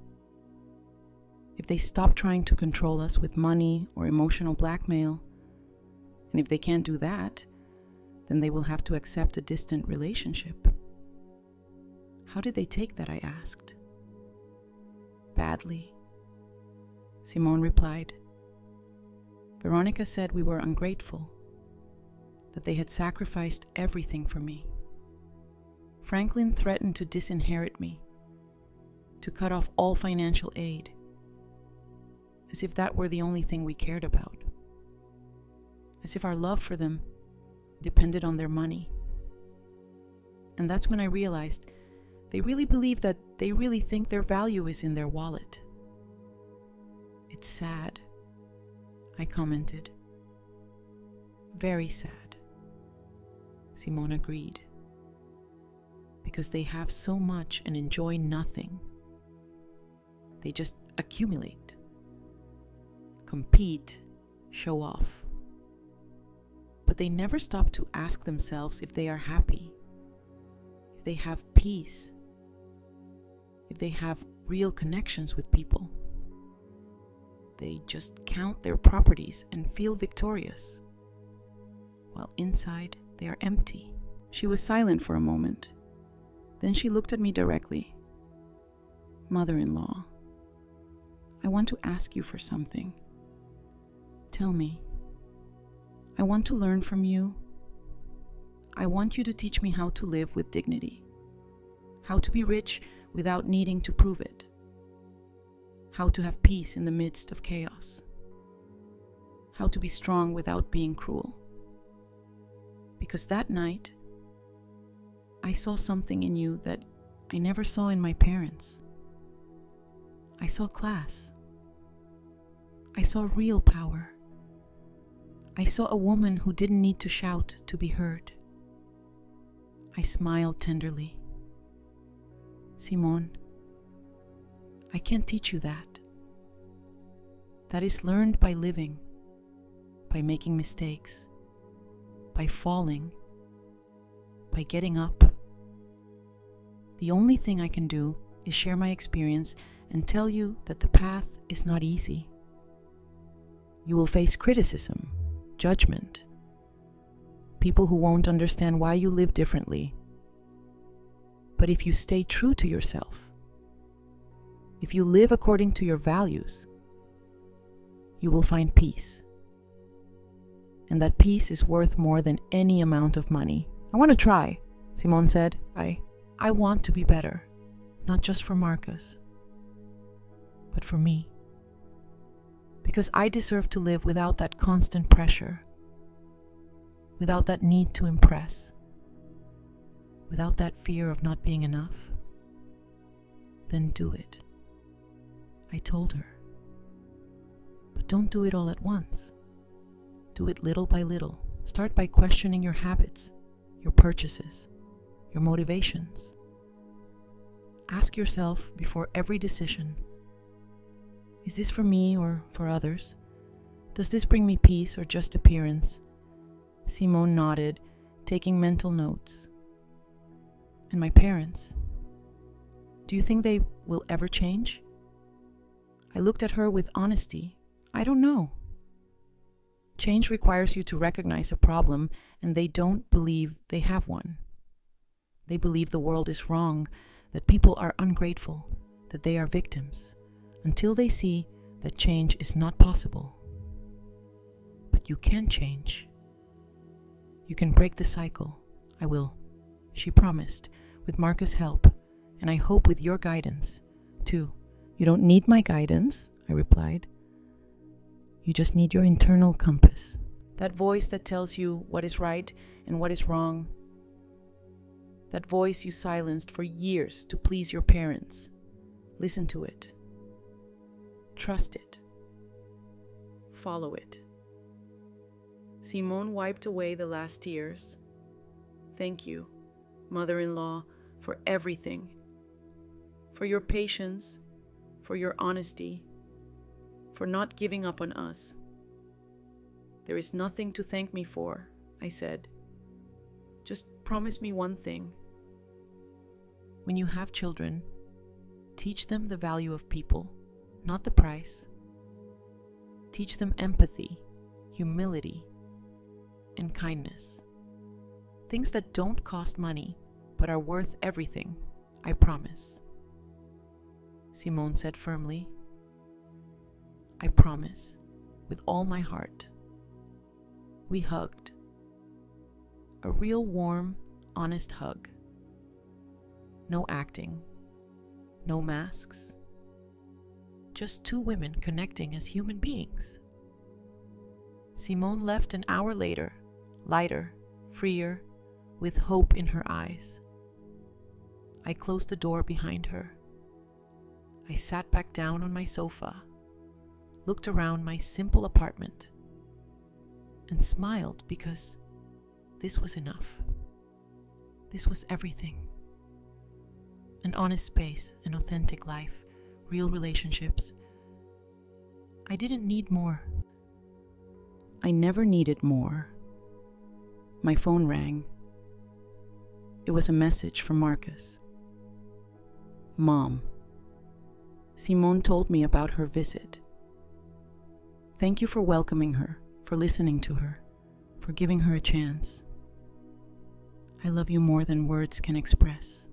If they stop trying to control us with money or emotional blackmail. And if they can't do that, then they will have to accept a distant relationship. How did they take that, I asked. Badly. Simone replied. Veronica said we were ungrateful, that they had sacrificed everything for me. Franklin threatened to disinherit me, to cut off all financial aid, as if that were the only thing we cared about, as if our love for them depended on their money. And that's when I realized they really believe that they really think their value is in their wallet. It's sad, I commented. Very sad. Simone agreed. Because they have so much and enjoy nothing. They just accumulate, compete, show off. But they never stop to ask themselves if they are happy, if they have peace, if they have real connections with people. They just count their properties and feel victorious, while inside they are empty. She was silent for a moment. Then she looked at me directly. Mother-in-law, I want to ask you for something. Tell me. I want to learn from you. I want you to teach me how to live with dignity, how to be rich without needing to prove it, how to have peace in the midst of chaos, how to be strong without being cruel. Because that night, I saw something in you that I never saw in my parents. I saw class. I saw real power. I saw a woman who didn't need to shout to be heard. I smiled tenderly. Simone, I can't teach you that. That is learned by living, by making mistakes, by falling, by getting up. The only thing I can do is share my experience and tell you that the path is not easy. You will face criticism, judgment, people who won't understand why you live differently. But if you stay true to yourself, if you live according to your values, you will find peace. And that peace is worth more than any amount of money. I want to try, Simone said. I want to be better, not just for Marcus, but for me. Because I deserve to live without that constant pressure, without that need to impress, without that fear of not being enough. Then do it, I told her. But don't do it all at once. Do it little by little. Start by questioning your habits, your purchases, your motivations. Ask yourself before every decision, is this for me or for others? Does this bring me peace or just appearance? Simone nodded, taking mental notes. And my parents? Do you think they will ever change? I looked at her with honesty. I don't know. Change requires you to recognize a problem, and they don't believe they have one. They believe the world is wrong, that people are ungrateful, that they are victims, until they see that change is not possible. But you can change. You can break the cycle. I will, she promised, with Marcus' help, and I hope with your guidance, too. You don't need my guidance, I replied. You just need your internal compass. That voice that tells you what is right and what is wrong. That voice you silenced for years to please your parents. Listen to it. Trust it. Follow it. Simone wiped away the last tears. Thank you, mother-in-law, for everything. For your patience, for your honesty, for not giving up on us. There is nothing to thank me for, I said. Just promise me one thing. When you have children, teach them the value of people, not the price. Teach them empathy, humility, and kindness. Things that don't cost money, but are worth everything, I promise. Simone said firmly. I promise, with all my heart. We hugged. A real warm, honest hug. No acting. No masks. Just two women connecting as human beings. Simone left an hour later, lighter, freer, with hope in her eyes. I closed the door behind her. I sat back down on my sofa, looked around my simple apartment, and smiled because this was enough. This was everything. An honest space, an authentic life, real relationships. I didn't need more. I never needed more. My phone rang. It was a message from Marcus. Mom. Simone told me about her visit. Thank you for welcoming her, for listening to her, for giving her a chance. I love you more than words can express.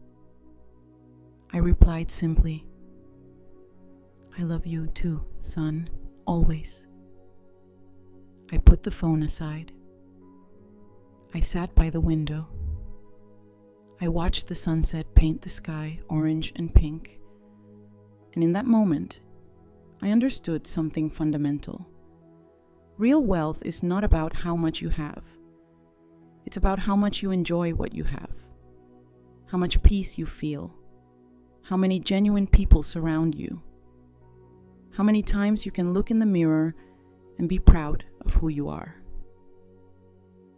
I replied simply, I love you too, son, always. I put the phone aside. I sat by the window. I watched the sunset paint the sky orange and pink. And in that moment, I understood something fundamental. Real wealth is not about how much you have. It's about how much you enjoy what you have, how much peace you feel, how many genuine people surround you, how many times you can look in the mirror and be proud of who you are.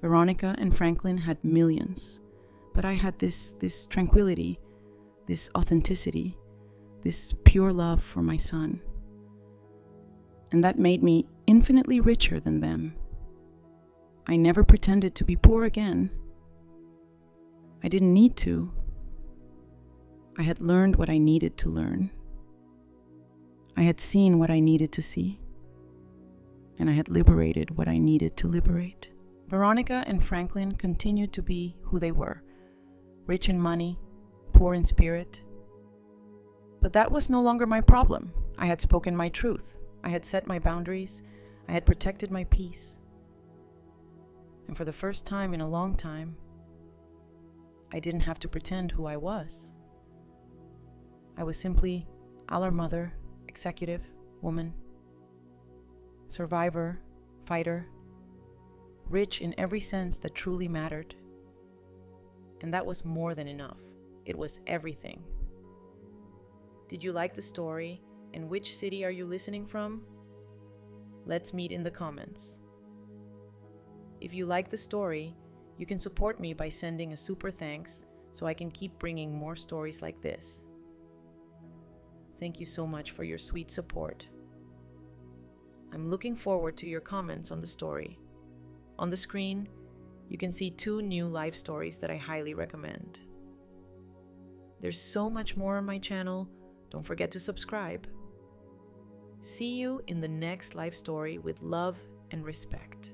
Veronica and Franklin had millions, but I had this tranquility, this authenticity, this pure love for my son. and that made me infinitely richer than them. I never pretended to be poor again. I didn't need to. I had learned what I needed to learn. I had seen what I needed to see. And I had liberated what I needed to liberate. Veronica and Franklin continued to be who they were, rich in money, poor in spirit. But that was no longer my problem. I had spoken my truth. I had set my boundaries. I had protected my peace. And for the first time in a long time, I didn't have to pretend who I was. I was simply our mother, executive, woman, survivor, fighter, rich in every sense that truly mattered. And that was more than enough. It was everything. Did you like the story? And which city are you listening from? Let's meet in the comments. If you like the story, you can support me by sending a super thanks so I can keep bringing more stories like this. Thank you so much for your sweet support. I'm looking forward to your comments on the story. On the screen, you can see 2 new life stories that I highly recommend. There's so much more on my channel. Don't forget to subscribe. See you in the next life story with love and respect.